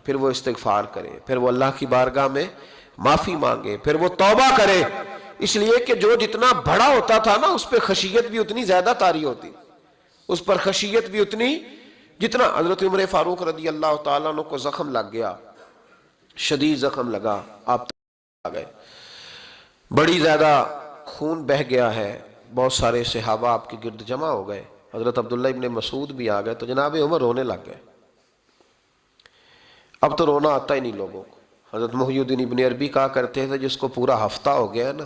پھر وہ استغفار کرے، پھر وہ اللہ کی بارگاہ میں معافی مانگے، پھر وہ توبہ کرے. اس لیے کہ جو جتنا بڑا ہوتا تھا نا اس پہ خشیت بھی اتنی زیادہ طاری ہوتی، اس پر خشیت بھی اتنی جتنا. حضرت عمر فاروق رضی اللہ تعالیٰ عنہ کو زخم لگ گیا، شدید زخم لگا، آپ آ گئے، بڑی زیادہ خون بہ گیا ہے، بہت سارے صحابہ آپ کے گرد جمع ہو گئے، حضرت عبداللہ ابن مسعود بھی آ گئے تو جناب عمر رونے لگ گئے. اب تو رونا آتا ہی نہیں لوگوں کو. حضرت محی الدین ابن عربی کہا کرتے تھے جس کو پورا ہفتہ ہو گیا نا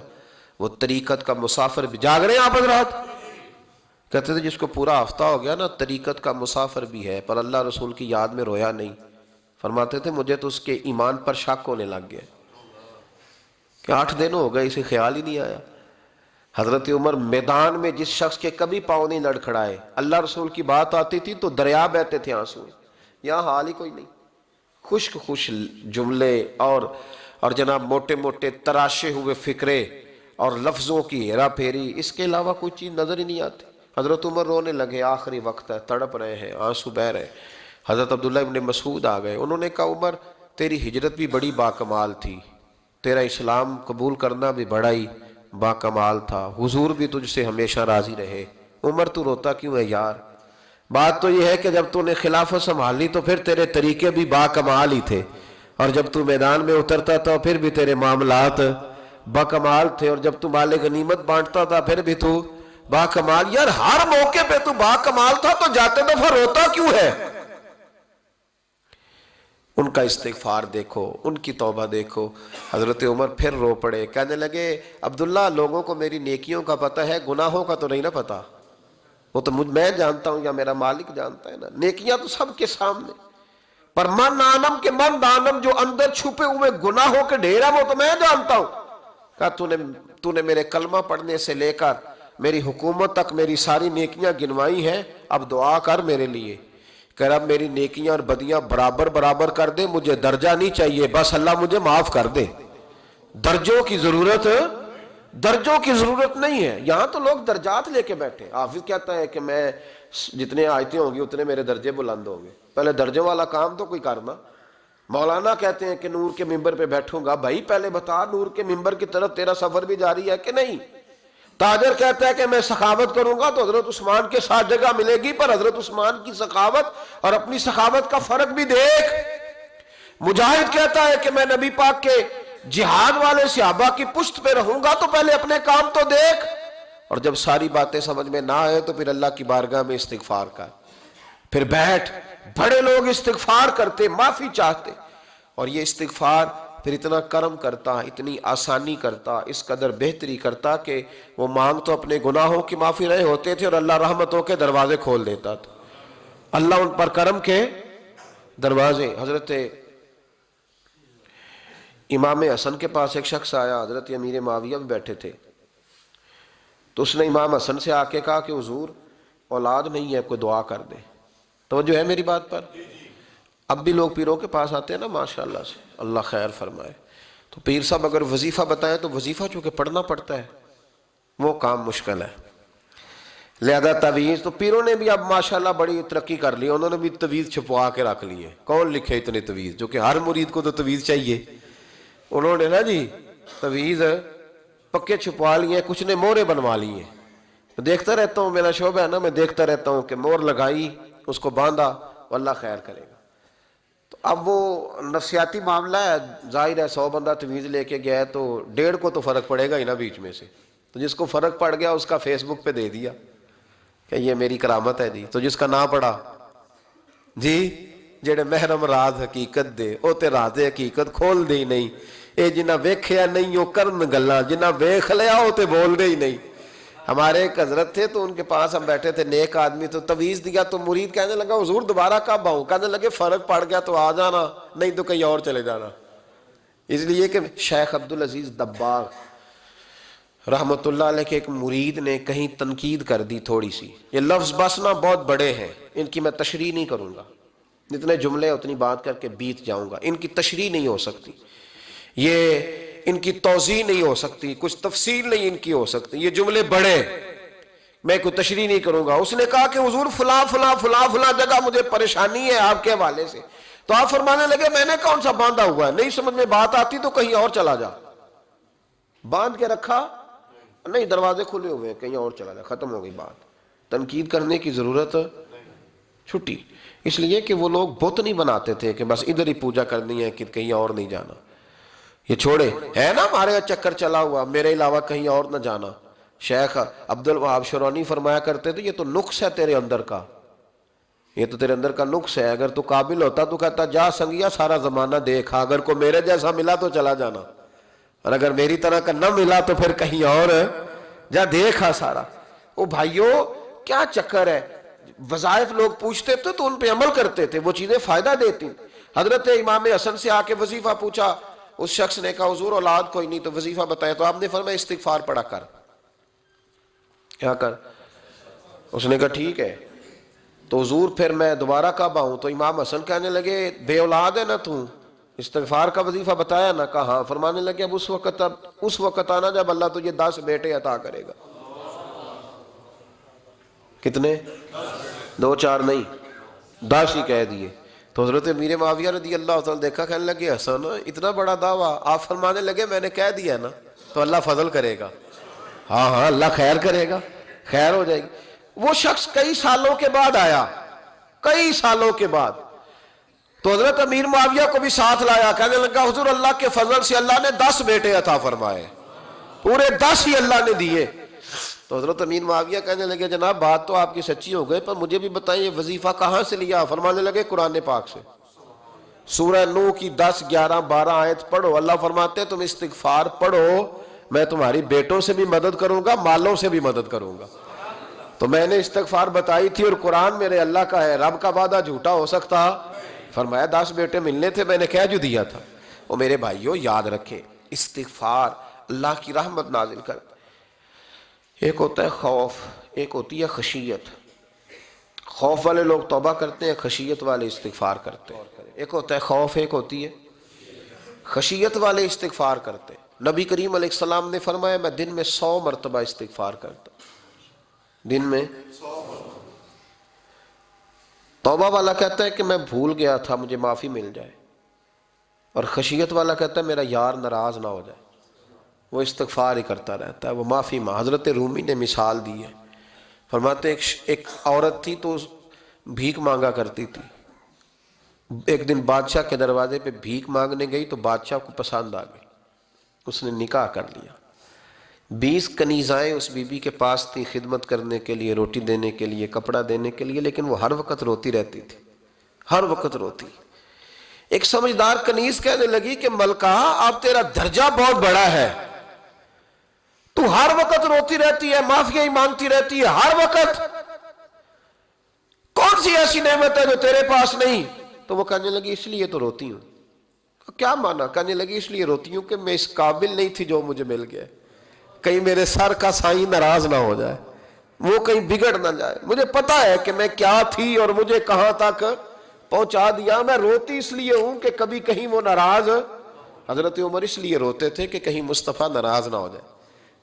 وہ طریقت کا مسافر بھی. جاگ رہے ہیں آپ حضرات؟ کہتے تھے جس کو پورا ہفتہ ہو گیا نا طریقت کا مسافر بھی ہے پر اللہ رسول کی یاد میں رویا نہیں. فرماتے تھے مجھے تو اس کے ایمان پر شک ہونے لگ گیا کہ 8 دن ہو گئے اسے خیال ہی نہیں آیا. حضرت عمر میدان میں جس شخص کے کبھی پاؤں نہیں لڑکھڑائے، اللہ رسول کی بات آتی تھی تو دریا بہتے تھے آنسو. یہاں حال ہی کوئی نہیں، خشک خشک جملے اور جناب موٹے موٹے تراشے ہوئے فکرے اور لفظوں کی ہیرا پھیری، اس کے علاوہ کوئی چیز نظر ہی نہیں آتی. حضرت عمر رونے لگے، آخری وقت ہے، تڑپ رہے ہیں، آنسو بہ رہے. حضرت عبداللہ ابن مسعود آ گئے، انہوں نے کہا عمر تیری ہجرت بھی بڑی باکمال تھی، تیرا اسلام قبول کرنا بھی بڑا ہی باکمال تھا، حضور بھی تجھ سے ہمیشہ راضی رہے. عمر تو روتا کیوں ہے یار؟ بات تو یہ ہے کہ جب تو نے خلافت سنبھالی تو پھر تیرے طریقے بھی باکمال ہی تھے، اور جب تو میدان میں اترتا تھا پھر بھی تیرے معاملات باکمال تھے، اور جب تو مال غنیمت بانٹتا تھا پھر بھی تو باکمال. یار ہر موقع پہ تو باکمال تھا تو جاتے دفعہ روتا کیوں ہے؟ ان کا استغفار دیکھو، ان کی توبہ دیکھو. حضرت عمر پھر رو پڑے، کہنے لگے عبداللہ لوگوں کو میری نیکیوں کا پتہ ہے، گناہوں کا تو نہیں نا پتہ. وہ تو میں جانتا ہوں یا میرا مالک جانتا ہے نا، نیکیاں تو سب کے سامنے، پر من آنم کے من دانم جو اندر چھپے ہوئے گناہوں کے ڈھیر ہیں وہ تو میں جانتا ہوں. کہا تو نے میرے کلمہ پڑھنے سے لے کر میری حکومت تک میری ساری نیکیاں گنوائی ہیں، اب دعا کر میرے لیے کہ رب میری نیکیاں اور بدیاں برابر برابر کر دے، مجھے درجہ نہیں چاہیے، بس اللہ مجھے معاف کر دے. درجوں کی ضرورت نہیں ہے. یہاں تو لوگ درجات لے کے بیٹھے. حافظ کہتا ہے کہ میں جتنے آیتیں ہوں گی اتنے میرے درجے بلند ہوں گے. پہلے درجوں والا کام تو کوئی کرنا. مولانا کہتے ہیں کہ نور کے ممبر پہ بیٹھوں گا، بھائی پہلے بتا نور کے ممبر کی طرف تیرا سفر بھی جاری ہے کہ نہیں. تاجر کہتا ہے کہ میں سخاوت کروں گا تو حضرت عثمان کے ساتھ جگہ ملے گی، پر حضرت عثمان کی سخاوت اور اپنی سخاوت کا فرق بھی دیکھ. مجاہد کہتا ہے کہ میں نبی پاک کے جہاد والے صحابہ کی پشت پہ رہوں گا تو پہلے اپنے کام تو دیکھ. اور جب ساری باتیں سمجھ میں نہ آئے تو پھر اللہ کی بارگاہ میں استغفار کر، پھر بیٹھ. بڑے لوگ استغفار کرتے، معافی چاہتے، اور یہ استغفار پھر اتنا کرم کرتا، اتنی آسانی کرتا، اس قدر بہتری کرتا کہ وہ مانگ تو اپنے گناہوں کی معافی رہے ہوتے تھے اور اللہ رحمتوں کے دروازے کھول دیتا تھا. اللہ ان پر کرم کے دروازے. حضرت امام حسن کے پاس ایک شخص آیا، حضرت امیر معاویہ بھی بیٹھے تھے، تو اس نے امام حسن سے آ کے کہا کہ حضور اولاد نہیں ہے، کوئی دعا کر دے. توجہ ہے میری بات پر؟ اب بھی لوگ پیروں کے پاس آتے ہیں نا ماشاءاللہ سے، اللہ خیر فرمائے. تو پیر صاحب اگر وظیفہ بتائیں تو وظیفہ چونکہ پڑھنا پڑتا ہے وہ کام مشکل ہے. لہذا تعویذ تو پیروں نے بھی اب ماشاءاللہ بڑی ترقی کر لی، انہوں نے بھی تعویذ چھپوا کے رکھ لیے. کون لکھے اتنے تعویذ؟ جو کہ ہر مرید کو تو تعویذ چاہیے. انہوں نے نا جی تعویذ پکے چھپوا لیے، کچھ نے مورے بنوا لیے. دیکھتا رہتا ہوں، میرا شعبہ ہے نا، میں دیکھتا رہتا ہوں کہ مور لگائی، اس کو باندھا، اللہ خیر کرے گا. تو اب وہ نفسیاتی معاملہ ہے، ظاہر ہے 100 بندہ تمیز لے کے گیا ہے تو 1.5 کو تو فرق پڑے گا ہی نا بیچ میں سے، تو جس کو فرق پڑ گیا اس کا فیس بک پہ دے دیا کہ یہ میری کرامت ہے جی، تو جس کا نہ پڑا جی جڑے محرم راز حقیقت دے او تے راز حقیقت کھول دے ہی نہیں، اے جنہ ویکھیا نہیں او کرن گلاں، جنہ ویکھ لیا او تے بول دے ہی نہیں۔ ہمارے ایک حضرت تھے تو ان کے پاس ہم بیٹھے تھے، نیک آدمی، تو تویز دیا تو مرید کہنے لگا حضور دوبارہ کب آؤں؟ کہنے لگے فرق پڑ گیا تو آ جانا، نہیں تو کہیں اور چلے جانا۔ اس لیے کہ شیخ عبدالعزیز دباغ رحمت اللہ علیہ کے ایک مرید نے کہیں تنقید کر دی تھوڑی سی، یہ لفظ بس نا بہت بڑے ہیں، ان کی میں تشریح نہیں کروں گا، جتنے جملے اتنی بات کر کے بیت جاؤں گا، ان کی تشریح نہیں ہو سکتی، یہ ان کی توضیح نہیں ہو سکتی، کچھ تفصیل نہیں ان کی ہو سکتی، یہ جملے بڑے، میں کوئی تشریح نہیں کروں گا۔ اس نے کہا کہ حضور فلاں فلاں فلاں فلاں جگہ مجھے پریشانی ہے آپ کے حوالے سے، تو آپ فرمانے لگے میں نے کون سا باندھا ہوا ہے، نہیں سمجھ میں بات آتی تو کہیں اور چلا جا، باندھ کے رکھا نہیں، دروازے کھلے ہوئے ہیں، کہیں اور چلا جا، ختم ہو گئی بات، تنقید کرنے کی ضرورت چھٹی۔ اس لیے کہ وہ لوگ بت نہیں بناتے تھے کہ بس ادھر ہی پوجا کرنی ہے کہ کہیں اور نہیں جانا، یہ چھوڑے ہے نا ہمارے چکر چلا ہوا، میرے علاوہ کہیں اور نہ جانا۔ شیخ عبدالوہاب شرونی فرمایا کرتے تھے یہ تو نقص ہے تیرے اندر کا، یہ تو تیرے اندر کا نقص ہے، اگر تو قابل ہوتا تو کہتا جا سنگیا سارا زمانہ دیکھا، اگر کوئی میرے جیسا ملا تو چلا جانا، اور اگر میری طرح کا نہ ملا تو پھر کہیں اور جا دیکھا سارا۔ او بھائیو کیا چکر ہے، وظائف لوگ پوچھتے تھے تو ان پہ عمل کرتے تھے، وہ چیزیں فائدہ دیتی۔ حضرت امام حسن سے آ کے وظیفہ پوچھا، اس شخص نے کہا حضور اولاد کوئی نہیں تو وظیفہ بتائے، تو آپ نے فرمایا استغفار پڑھا کر، کیا کر؟ اس نے کہا ٹھیک ہے، تو حضور پھر میں دوبارہ کب آؤں؟ تو امام حسن کہنے لگے بے اولاد ہے نا تو استغفار کا وظیفہ بتایا نا؟ کہا ہاں۔ فرمانے لگے اب اس وقت آنا جب اللہ تجھے 10 بیٹے عطا کرے گا۔ کتنے؟ 2 4 نہیں، 10 ہی کہہ دیے۔ تو حضرت امیر معاویہ رضی اللہ تعالیٰ دیکھا، کہنے لگے حسن اتنا بڑا دعویٰ؟ آپ فرمانے لگے میں نے کہہ دیا نا تو اللہ فضل کرے گا، ہاں ہاں اللہ خیر کرے گا، خیر ہو جائے گی۔ وہ شخص کئی سالوں کے بعد آیا، کئی سالوں کے بعد، تو حضرت امیر معاویہ کو بھی ساتھ لایا، کہنے لگا حضور اللہ کے فضل سے اللہ نے 10 بیٹے عطا فرمائے، پورے 10 ہی اللہ نے دیے۔ تو حضرت امیر معاویہ کہنے لگے جناب بات تو آپ کی سچی ہو گئی، پر مجھے بھی بتائیں یہ وظیفہ کہاں سے لیا؟ فرمانے لگے قرآن پاک سے، سورہ نوح کی 10 11 12 آیت پڑھو، اللہ فرماتے ہیں تم استغفار پڑھو میں تمہاری بیٹوں سے بھی مدد کروں گا، مالوں سے بھی مدد کروں گا۔ تو میں نے استغفار بتائی تھی اور قرآن میرے اللہ کا ہے، رب کا وعدہ جھوٹا ہو سکتا؟ فرمایا 10 بیٹے ملنے تھے، میں نے کہہ جو دیا تھا۔ وہ میرے بھائیوں یاد رکھیں استغفار اللہ کی رحمت نازل کر، ایک ہوتا ہے خوف، ایک ہوتی ہے خشیت۔ خوف والے لوگ توبہ کرتے ہیں، خشیت والے استغفار کرتے ہیں۔ ایک ہوتا ہے خوف، ایک ہوتی ہے خشیت والے استغفار کرتے ہیں۔ نبی کریم علیہ السلام نے فرمایا میں دن میں 100 مرتبہ استغفار کرتا ہوں، دن میں۔ توبہ والا کہتا ہے کہ میں بھول گیا تھا مجھے معافی مل جائے، اور خشیت والا کہتا ہے میرا یار ناراض نہ ہو جائے، وہ استغفار ہی کرتا رہتا ہے، وہ معافی حضرت رومی نے مثال دی ہے، فرماتے ایک عورت تھی تو بھیک مانگا کرتی تھی، ایک دن بادشاہ کے دروازے پہ بھیک مانگنے گئی تو بادشاہ کو پسند آ گئی، اس نے نکاح کر لیا۔ 20 کنیزائیں اس بی بی کے پاس تھی خدمت کرنے کے لیے، روٹی دینے کے لیے، کپڑا دینے کے لیے، لیکن وہ ہر وقت روتی رہتی تھی، ہر وقت روتی۔ ایک سمجھدار کنیز کہنے لگی کہ ملکہ اب تیرا درجہ بہت بڑا ہے، تو ہر وقت روتی رہتی ہے، معافیاں ہی مانگتی رہتی ہے ہر وقت، کون سی ایسی نعمت ہے جو تیرے پاس نہیں؟ تو وہ کہنے لگی اس لیے تو روتی ہوں۔ کیا مانا؟ کہنے لگی اس لیے روتی ہوں کہ میں اس قابل نہیں تھی جو مجھے مل گیا، کہیں میرے سر کا سائیں ناراض نہ ہو جائے، وہ کہیں بگڑ نہ جائے، مجھے پتا ہے کہ میں کیا تھی اور مجھے کہاں تک پہنچا دیا، میں روتی اس لیے ہوں کہ کبھی کہیں وہ ناراض۔ حضرت عمر اس لیے روتے تھے کہ کہیں مصطفیٰ ناراض نہ ہو جائے،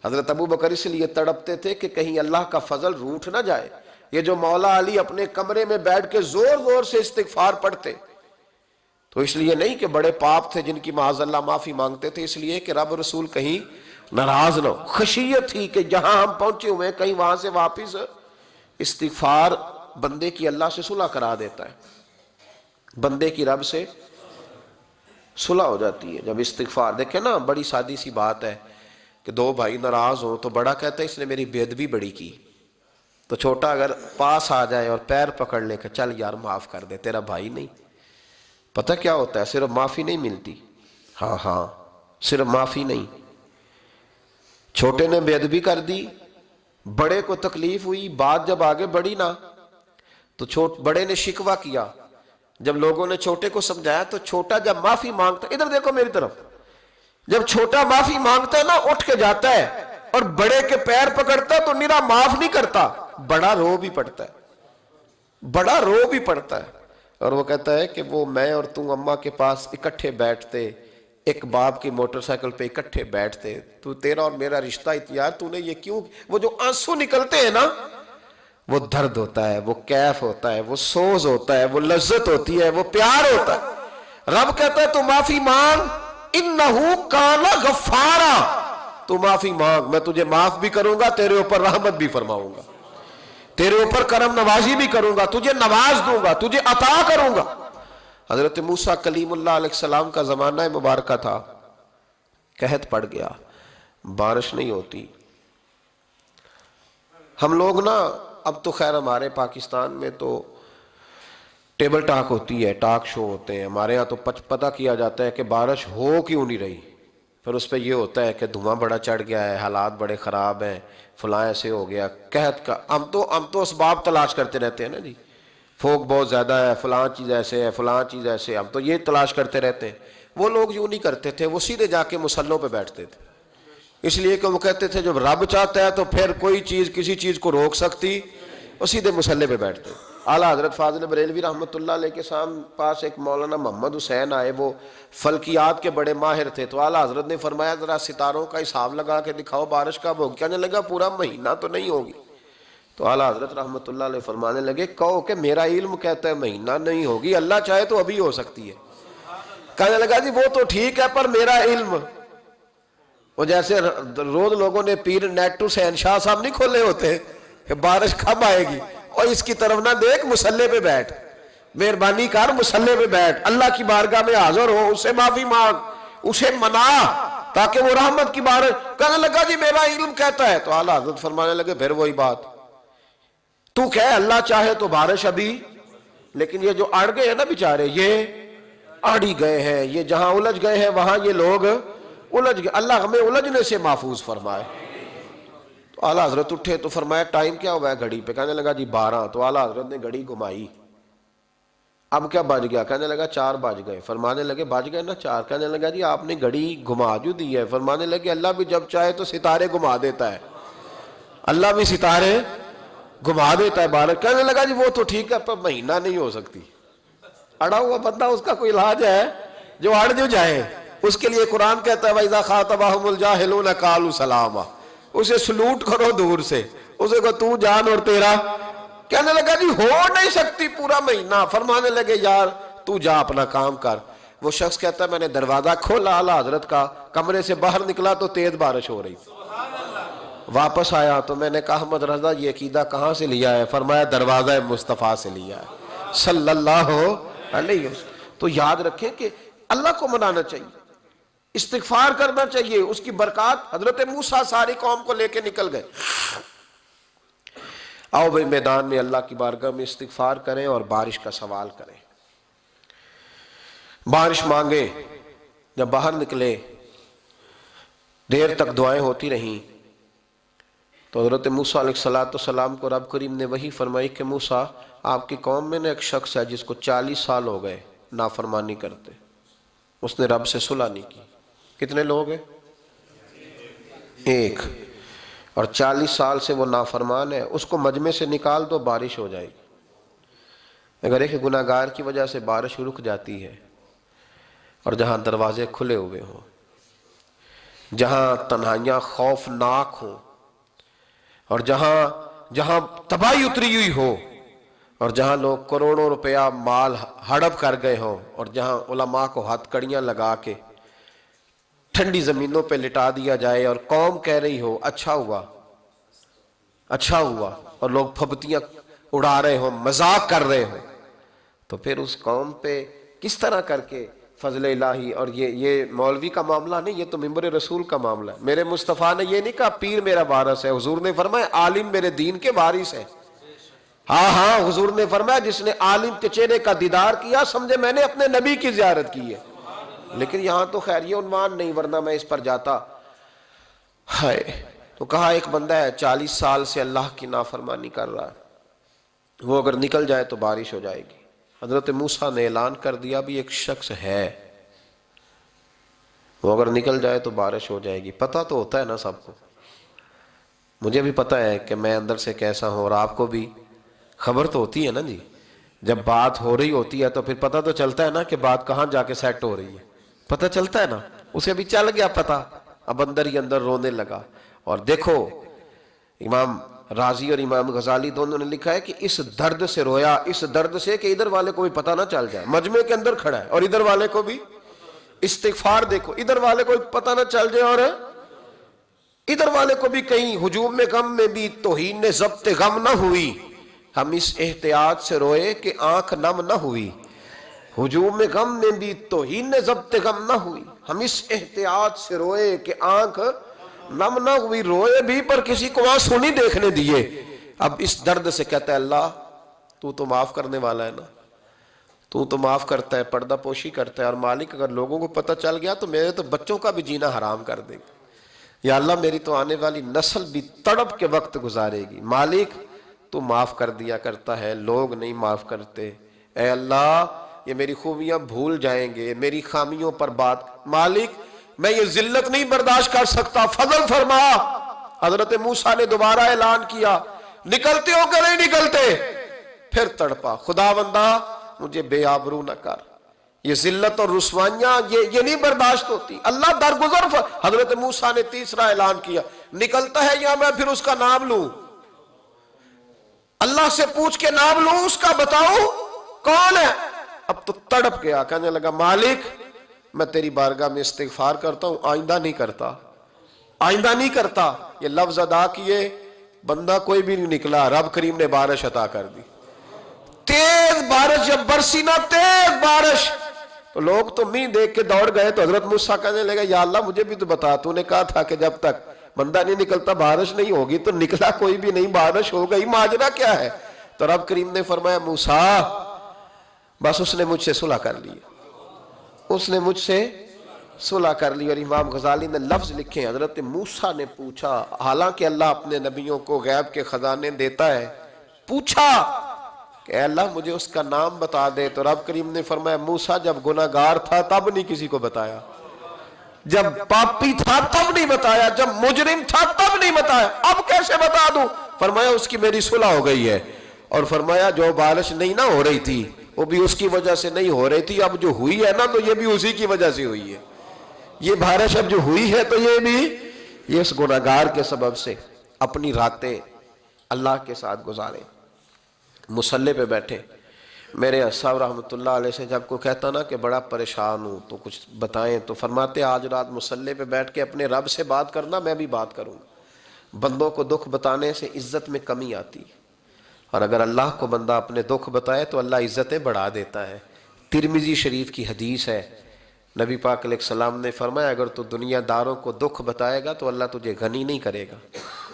حضرت ابو بکر اس لیے تڑپتے تھے کہ کہیں اللہ کا فضل روٹھ نہ جائے۔ یہ جو مولا علی اپنے کمرے میں بیٹھ کے زور زور سے استغفار پڑھتے تو اس لیے نہیں کہ بڑے پاپ تھے جن کی معاذ اللہ معافی مانگتے تھے، اس لیے کہ رب رسول کہیں ناراض نہ ہو۔ خشیت تھی کہ جہاں ہم پہنچے ہوئے کہیں وہاں سے واپس، استغفار بندے کی اللہ سے صلح کرا دیتا ہے، بندے کی رب سے صلح ہو جاتی ہے جب استغفار. دیکھیں نا بڑی سادی سی بات ہے کہ دو بھائی ناراض ہوں تو بڑا کہتا ہے اس نے میری بے ادبی بڑی کی، تو چھوٹا اگر پاس آ جائے اور پیر پکڑ لے کہ چل یار معاف کر دے، تیرا بھائی نہیں. پتہ کیا ہوتا ہے؟ صرف معافی نہیں ملتی. ہاں صرف معافی نہیں. چھوٹے نے بے ادبی کر دی، بڑے کو تکلیف ہوئی، بات جب آگے بڑھی نا تو بڑے نے شکوہ کیا. جب لوگوں نے چھوٹے کو سمجھایا تو چھوٹا جب معافی مانگتا، ادھر دیکھو میری طرف، جب چھوٹا معافی مانگتا ہے نا اٹھ کے جاتا ہے اور بڑے کے پیر پکڑتا ہے تو نرا معاف نہیں کرتا، بڑا رو بھی پڑتا ہے، بڑا رو بھی پڑتا ہے. اور وہ کہتا ہے کہ وہ میں اور تم اماں کے پاس اکٹھے بیٹھتے، ایک باپ کی موٹر سائیکل پہ اکٹھے بیٹھتے، تو تیرا اور میرا رشتہ اتیار تو نے یہ کیوں؟ وہ جو آنسو نکلتے ہیں نا وہ درد ہوتا ہے، وہ کیف ہوتا ہے، وہ سوز ہوتا ہے، وہ لذت ہوتی ہے، وہ پیار ہوتا ہے. رب کہتا ہے تو معافی مانگ، انہو کان غفارا، تو معافی مانگ، میں تجھے معاف بھی کروں گا، تیرے اوپر رحمت بھی فرماؤں گا، تیرے اوپر کرم نوازی بھی کروں گا، تجھے نواز دوں گا، تجھے عطا کروں گا. حضرت موسیٰ کلیم اللہ علیہ السلام کا زمانہ مبارکہ تھا، قحط پڑ گیا، بارش نہیں ہوتی. ہم لوگ نا اب تو خیر ہمارے پاکستان میں تو ٹیبل ٹاک ہوتی ہے، ٹاک شو ہوتے ہیں، ہمارے ہاں تو پتہ کیا جاتا ہے کہ بارش ہو کیوں نہیں رہی. پھر اس پہ یہ ہوتا ہے کہ دھواں بڑا چڑھ گیا ہے، حالات بڑے خراب ہیں، فلاں ایسے ہو گیا، قحط کا. ہم تو اسباب تلاش کرتے رہتے ہیں نا جی، فوگ بہت زیادہ ہے، فلاں چیز ایسے ہے، فلاں چیز ایسے ہے، ہم تو یہ تلاش کرتے رہتے ہیں. وہ لوگ یوں نہیں کرتے تھے، وہ سیدھے جا کے مصلوں پہ بیٹھتے تھے، اس لیے کہ وہ کہتے تھے جب رب چاہتا ہے تو پھر کوئی چیز کسی چیز کو روک سکتی، وہ سیدھے مصلے پہ بیٹھتے. اعلیٰ حضرت فاضل بریلوی رحمۃ اللہ علیہ کے پاس ایک مولانا محمد حسین آئے، وہ فلکیات کے بڑے ماہر تھے. تو اعلیٰ حضرت نے فرمایا ذرا ستاروں کا حساب لگا کے دکھاؤ بارش کب ہوگی. کہنے لگا پورا مہینہ تو نہیں ہوگی. تو اعلیٰ حضرت رحمۃ اللہ علیہ فرمانے لگے کہو کہ میرا علم کہتا ہے مہینہ نہیں ہوگی، اللہ چاہے تو ابھی ہو سکتی ہے. کہنے لگا جی وہ تو ٹھیک ہے پر میرا علم، وہ جیسے روز لوگوں نے پیر نیٹو حسین شاہ صاحب نہیں کھولے ہوتے کہ بارش کب آئے گی، اور اس کی طرف نہ دیکھ، مصلے پہ بیٹھ، مہربانی کر مصلے پہ بیٹھ، اللہ کی بارگاہ میں حاضر ہو، اسے معافی مانگ، اسے منا تاکہ وہ رحمت کی بارش. کہنے لگا جی میرا علم کہتا ہے. تو اعلیٰ حضرت فرمانے لگے پھر وہی بات، تو کہے اللہ چاہے تو بارش ابھی، لیکن یہ جو اڑ گئے ہیں نا بیچارے، یہ اڑی گئے ہیں، یہ جہاں الجھ گئے ہیں وہاں یہ لوگ الجھ گئے، اللہ ہمیں الجھنے سے محفوظ فرمائے. تو اعلیٰ حضرت اٹھے تو فرمایا ٹائم کیا ہوا ہے گھڑی پہ؟ کہنے لگا جی 12. تو اعلیٰ حضرت نے گھڑی گھمائی، اب کیا بج گیا؟ کہنے لگا 4 بج گئے. فرمانے لگے بج گئے نا 4. کہنے لگا جی آپ نے گھڑی گھما جو دی ہے. فرمانے لگے اللہ بھی جب چاہے تو ستارے گھما دیتا ہے، اللہ بھی ستارے گھما دیتا ہے بارش. کہنے لگا جی وہ تو ٹھیک ہے پر مہینہ نہیں ہو سکتی. اڑا ہوا بندہ، اس کا کوئی علاج ہے جو اڑ جو جائے، اس کے لیے قرآن کہتا ہے وَإِذَا خَاطَبَهُمُ الْجَاهِلُونَ قَالُوا سَلَامًا، اسے سلوٹ کرو دور سے، اسے کو تو جان اور تیرا. کہنے لگا جی ہو نہیں سکتی پورا مہینہ. فرمانے لگے یار تو جا اپنا کام کر. وہ شخص کہتا ہے میں نے دروازہ کھولا اعلیٰ حضرت کا، کمرے سے باہر نکلا تو تیز بارش ہو رہی. واپس آیا تو میں نے کہا احمد رضا یہ عقیدہ کہاں سے لیا ہے؟ فرمایا دروازہ مصطفیٰ سے لیا ہے صلی اللہ علیہ وسلم. تو یاد رکھیں کہ اللہ کو منانا چاہیے، استغفار کرنا چاہیے، اس کی برکات. حضرت موسیٰ ساری قوم کو لے کے نکل گئے. آؤ بھئی میدان میں اللہ کی بارگاہ میں استغفار کریں اور بارش کا سوال کریں، بارش مانگے. جب باہر نکلے دیر تک دعائیں ہوتی رہیں تو حضرت موسیٰ علیہ السلام کو رب کریم نے وحی فرمائی کہ موسیٰ آپ کی قوم میں نے ایک شخص ہے جس کو 40 سال ہو گئے نافرمانی کرتے، اس نے رب سے صلح نہیں کی. کتنے لوگ ہیں؟ ایک. اور 40 سال سے وہ نافرمان ہے، اس کو مجمع سے نکال دو بارش ہو جائے گی. اگر ایک گناہگار کی وجہ سے بارش رک جاتی ہے، اور جہاں دروازے کھلے ہوئے ہوں، جہاں تنہائیاں خوفناک ہوں، اور جہاں تباہی اتری ہوئی ہو، اور جہاں لوگ کروڑوں روپیہ مال ہڑپ کر گئے ہوں، اور جہاں علماء کو ہاتھ کڑیاں لگا کے ٹھنڈی زمینوں پہ لٹا دیا جائے اور قوم کہہ رہی ہو اچھا ہوا اچھا ہوا، اور لوگ پھبتیاں اڑا رہے ہوں، مذاق کر رہے ہوں، تو پھر اس قوم پہ کس طرح کر کے فضل الہی، اور یہ مولوی کا معاملہ نہیں، یہ تو ممبر رسول کا معاملہ ہے۔ میرے مصطفیٰ نے یہ نہیں کہا پیر میرا وارث ہے، حضور نے فرمایا عالم میرے دین کے وارث ہے۔ ہاں ہاں، حضور نے فرمایا جس نے عالم کے چہرے کا دیدار کیا سمجھے میں نے اپنے نبی کی زیارت کی ہے۔ لیکن یہاں تو خیر یہ عنوان نہیں، ورنہ میں اس پر جاتا۔ ہائے، تو کہا ایک بندہ ہے 40 سال سے اللہ کی نافرمانی کر رہا ہے، وہ اگر نکل جائے تو بارش ہو جائے گی۔ حضرت موسیٰ نے اعلان کر دیا بھی ایک شخص ہے، وہ اگر نکل جائے تو بارش ہو جائے گی۔ پتہ تو ہوتا ہے نا سب کو، مجھے بھی پتہ ہے کہ میں اندر سے کیسا ہوں، اور آپ کو بھی خبر تو ہوتی ہے نا جی۔ جب بات ہو رہی ہوتی ہے تو پھر پتہ تو چلتا ہے نا کہ بات کہاں جا کے سیٹ ہو رہی ہے، پتہ چلتا ہے نا۔ اسے بھی چل گیا پتہ، اب اندر ہی اندر رونے لگا۔ اور دیکھو امام رازی اور امام غزالی دونوں نے لکھا ہے کہ اس درد سے رویا، اس درد سے کہ ادھر والے کو بھی پتہ نہ چل جائے، مجمع کے اندر کھڑا ہے اور ادھر والے کو بھی استغفار، دیکھو ادھر والے کو پتہ نہ چل جائے اور ادھر والے کو بھی کہیں ہجوم میں غم میں بھی توہین نے ضبط غم نہ ہوئی۔ ہم اس احتیاط سے روئے کہ آنکھ نم نہ ہوئی، ہجوم میں غم میں بھی توہین نے ضبط غم نہ ہوئی۔ ہم اس احتیاط سے روئے کہ آنکھ نم نہ ہوئی، روئے بھی پر کسی کو آنسو نہیں دیکھنے دیے۔ اب اس درد سے کہتا ہے اللہ تو معاف کرنے والا ہے نا، تو معاف کرتا ہے، پردہ پوشی کرتا ہے، اور مالک اگر لوگوں کو پتہ چل گیا تو میرے تو بچوں کا بھی جینا حرام کر دے گا، یا اللہ میری تو آنے والی نسل بھی تڑپ کے وقت گزارے گی۔ مالک تو معاف کر دیا کرتا ہے، لوگ نہیں معاف کرتے۔ اے اللہ یہ میری خوبیاں بھول جائیں گے، میری خامیوں پر بات، مالک میں یہ ذلت نہیں برداشت کر سکتا، فضل فرما۔ حضرت موسیٰ نے دوبارہ اعلان کیا نکلتے ہو کہ نہیں نکلتے؟ پھر تڑپا خداوندا مجھے بے آبرو نہ کر، یہ ذلت اور رسوائیاں یہ نہیں برداشت ہوتی، اللہ درگزر۔ حضرت موسیٰ نے تیسرا اعلان کیا نکلتا ہے یا میں پھر اس کا نام لوں، اللہ سے پوچھ کے نام لوں اس کا، بتاؤ کون ہے؟ اب تو تڑپ گیا، کہنے لگا مالک میں تیری بارگاہ میں استغفار کرتا ہوں، آئندہ نہیں کرتا، آئندہ نہیں کرتا۔ یہ لفظ ادا کیے، بندہ کوئی بھی نہیں نکلا، رب کریم نے بارش عطا کر دی، تیز بارش جب برسی نا، تیز بارش، تو لوگ تو می دیکھ کے دوڑ گئے۔ تو حضرت موسیٰ کہنے لگا یا اللہ مجھے بھی تو بتا، تو نے کہا تھا کہ جب تک بندہ نہیں نکلتا بارش نہیں ہوگی، تو نکلا کوئی بھی نہیں، بارش ہو گئی، ماجرا کیا ہے؟ تو رب کریم نے فرمایا موسیٰ بس اس نے مجھ سے صلح کر لی، اس نے مجھ سے صلح کر لی۔ اور امام غزالی نے لفظ لکھے حضرت موسیٰ نے پوچھا، حالانکہ اللہ اپنے نبیوں کو غیب کے خزانے دیتا ہے، پوچھا کہ اے اللہ مجھے اس کا نام بتا دے۔ تو رب کریم نے فرمایا موسیٰ جب گناہ گار تھا تب نہیں کسی کو بتایا، جب پاپی تھا تب نہیں بتایا، جب مجرم تھا تب نہیں بتایا، اب کیسے بتا دوں؟ فرمایا اس کی میری صلح ہو گئی ہے، اور فرمایا جو بارش نہیں نہ ہو رہی تھی وہ بھی اس کی وجہ سے نہیں ہو رہی تھی، اب جو ہوئی ہے نا تو یہ بھی اسی کی وجہ سے ہوئی ہے، یہ بارش اب جو ہوئی ہے تو یہ بھی یہ اس گناہگار کے سبب سے۔ اپنی راتیں اللہ کے ساتھ گزارے، مصلی پہ بیٹھے۔ میرے صاحب رحمۃ اللہ علیہ سے جب کوئی کہتا نا کہ بڑا پریشان ہوں تو کچھ بتائیں، تو فرماتے آج رات مصلی پہ بیٹھ کے اپنے رب سے بات کرنا، میں بھی بات کروں گا۔ بندوں کو دکھ بتانے سے عزت میں کمی آتی ہے، اور اگر اللہ کو بندہ اپنے دکھ بتائے تو اللہ عزتیں بڑھا دیتا ہے۔ ترمذی شریف کی حدیث ہے، نبی پاک علیہ السلام نے فرمایا اگر تو دنیا داروں کو دکھ بتائے گا تو اللہ تجھے غنی نہیں کرے گا،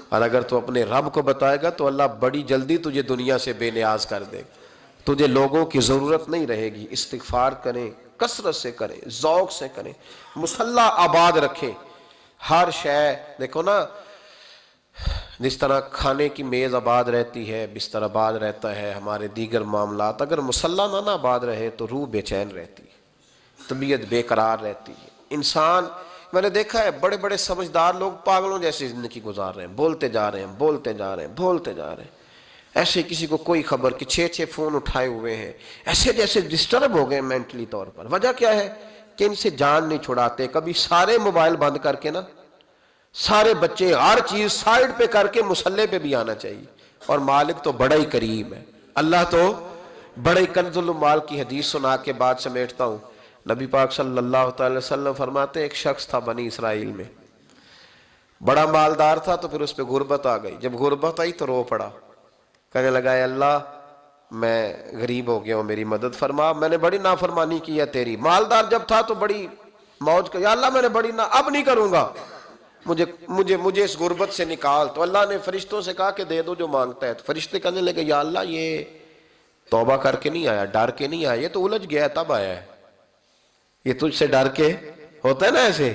اور اگر تو اپنے رب کو بتائے گا تو اللہ بڑی جلدی تجھے دنیا سے بے نیاز کر دے گا، تجھے لوگوں کی ضرورت نہیں رہے گی۔ استغفار کریں، کثرت سے کریں، ذوق سے کریں، مصلی آباد رکھیں، ہر شے دیکھو نا، جس طرح کھانے کی میز آباد رہتی ہے، بستر آباد رہتا ہے، ہمارے دیگر معاملات، اگر مصلی نہ آباد رہے تو روح بے چین رہتی ہے، طبیعت بے قرار رہتی ہے۔ انسان میں نے دیکھا ہے بڑے بڑے سمجھدار لوگ پاگلوں جیسی زندگی گزار رہے ہیں، بولتے جا رہے ہیں، بولتے جا رہے ہیں، بولتے جا رہے ہیں، ایسے کسی کو کوئی خبر کہ 6 فون اٹھائے ہوئے ہیں، ایسے جیسے ڈسٹرب ہو گئے مینٹلی طور پر۔ وجہ کیا ہے کہ ان سے جان نہیں چھڑاتے۔ کبھی سارے موبائل بند کر کے نا، سارے بچے ہر چیز سائیڈ پہ کر کے مصلی پہ بھی آنا چاہیے، اور مالک تو بڑا ہی کریم ہے، اللہ تو بڑا ہی کنز المال کی حدیث سنا کے بعد سمیٹتا ہوں۔ نبی پاک صلی اللہ تعالی وسلم فرماتے ہیں ایک شخص تھا بنی اسرائیل میں، بڑا مالدار تھا، تو پھر اس پہ غربت آ گئی، جب غربت آئی تو رو پڑا، کہنے لگا اے اللہ میں غریب ہو گیا ہوں میری مدد فرما، میں نے بڑی نافرمانی کی ہے تیری، مالدار جب تھا تو بڑی موج کا، یا اللہ میں نے اب نہیں کروں گا، مجھے اس غربت سے نکال۔ تو اللہ نے فرشتوں سے کہا کہ دے دو جو مانگتا ہے۔ تو فرشتے کہنے لگے یا اللہ یہ توبہ کر کے نہیں آیا، ڈر کے نہیں آیا، یہ تو الجھ گیا تب آیا ہے، یہ تجھ سے ڈر کے ہوتا ہے نا ایسے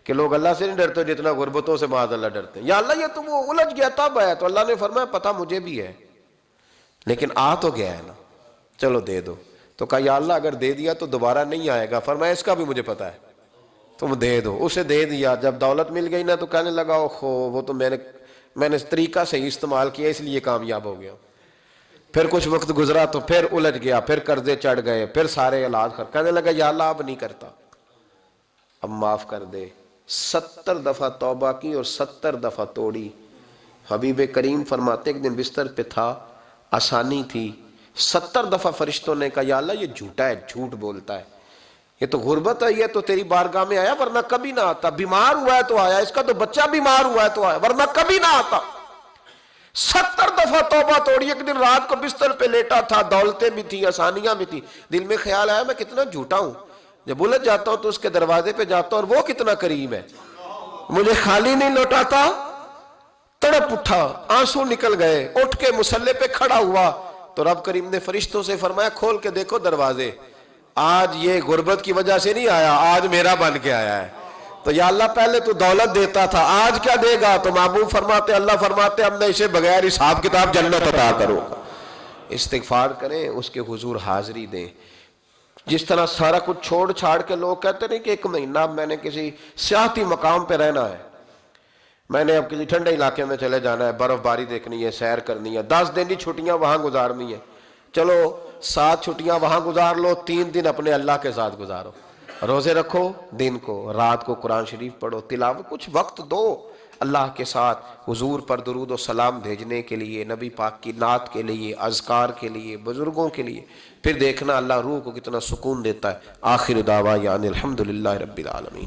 کہ لوگ اللہ سے نہیں ڈرتے جتنا غربتوں سے معاذ اللہ ڈرتے ہیں، یا اللہ یہ تو وہ الجھ گیا تب آیا۔ تو اللہ نے فرمایا پتہ مجھے بھی ہے لیکن آ تو گیا ہے نا، چلو دے دو۔ تو کہا یا اللہ اگر دے دیا تو دوبارہ نہیں آئے گا، فرمایا اس کا بھی مجھے پتا ہے، تم دے دو۔ اسے دے دیا، جب دولت مل گئی نا تو کہنے لگا اوہو وہ تو میں نے اس طریقہ سے استعمال کیا اس لیے کامیاب ہو گیا۔ پھر کچھ وقت گزرا تو پھر الجھ گیا، پھر قرضے چڑھ گئے، پھر سارے علاج کہنے لگا یا اللہ اب نہیں کرتا، اب معاف کر دے۔ 70 دفعہ توبہ کی اور 70 دفعہ توڑی۔ حبیب کریم فرماتے ایک دن بستر پہ تھا، آسانی تھی، 70 دفعہ فرشتوں نے کہا یا اللہ یہ جھوٹا ہے، جھوٹ بولتا ہے، یہ تو غربت ہے، یہ تو تیری بارگاہ میں آیا ورنہ کبھی نہ آتا، بیمار ہوا ہے تو آیا، اس کا تو بچہ بیمار ہوا ہے تو آیا ورنہ کبھی نہ آتا۔ 70 دفعہ توبہ توڑی۔ ایک دن رات کو بستر پہ لیٹا تھا، دولتیں بھی تھی، آسانیاں بھی تھی، دل میں خیال آیا میں کتنا جھوٹا ہوں، جب الجھ جاتا ہوں تو اس کے دروازے پہ جاتا ہوں اور وہ کتنا کریم ہے، مجھے خالی نہیں لوٹاتا۔ تڑپ اٹھا، آنسو نکل گئے، اٹھ کے مصلے پہ کھڑا ہوا تو رب کریم نے فرشتوں سے فرمایا کھول کے دیکھو دروازے، آج یہ غربت کی وجہ سے نہیں آیا، آج میرا بن کے آیا ہے۔ تو یا اللہ پہلے تو دولت دیتا تھا، آج کیا دے گا؟ تو محبوب فرماتے اللہ فرماتے ہم نے اسے بغیر حساب کتاب جنت عطا کرو۔ استغفار کریں، اس کے حضور حاضری دیں۔ جس طرح سارا کچھ چھوڑ چھاڑ کے لوگ کہتے نہیں کہ 1 مہینہ میں نے کسی سیاحتی مقام پہ رہنا ہے، میں نے اب کسی ٹھنڈے علاقے میں چلے جانا ہے، برف باری دیکھنی ہے، سیر کرنی ہے، 10 دن کی چھٹیاں وہاں گزارنی ہے، چلو 7 چھٹیاں وہاں گزار لو، 3 دن اپنے اللہ کے ساتھ گزارو، روزے رکھو، دن کو رات کو قرآن شریف پڑھو، تلاوت، کچھ وقت دو اللہ کے ساتھ حضور پر درود و سلام بھیجنے کے لیے، نبی پاک کی نعت کے لیے، اذکار کے لیے، بزرگوں کے لیے، پھر دیکھنا اللہ روح کو کتنا سکون دیتا ہے۔ آخر دعوانا الحمدللہ رب العالمین۔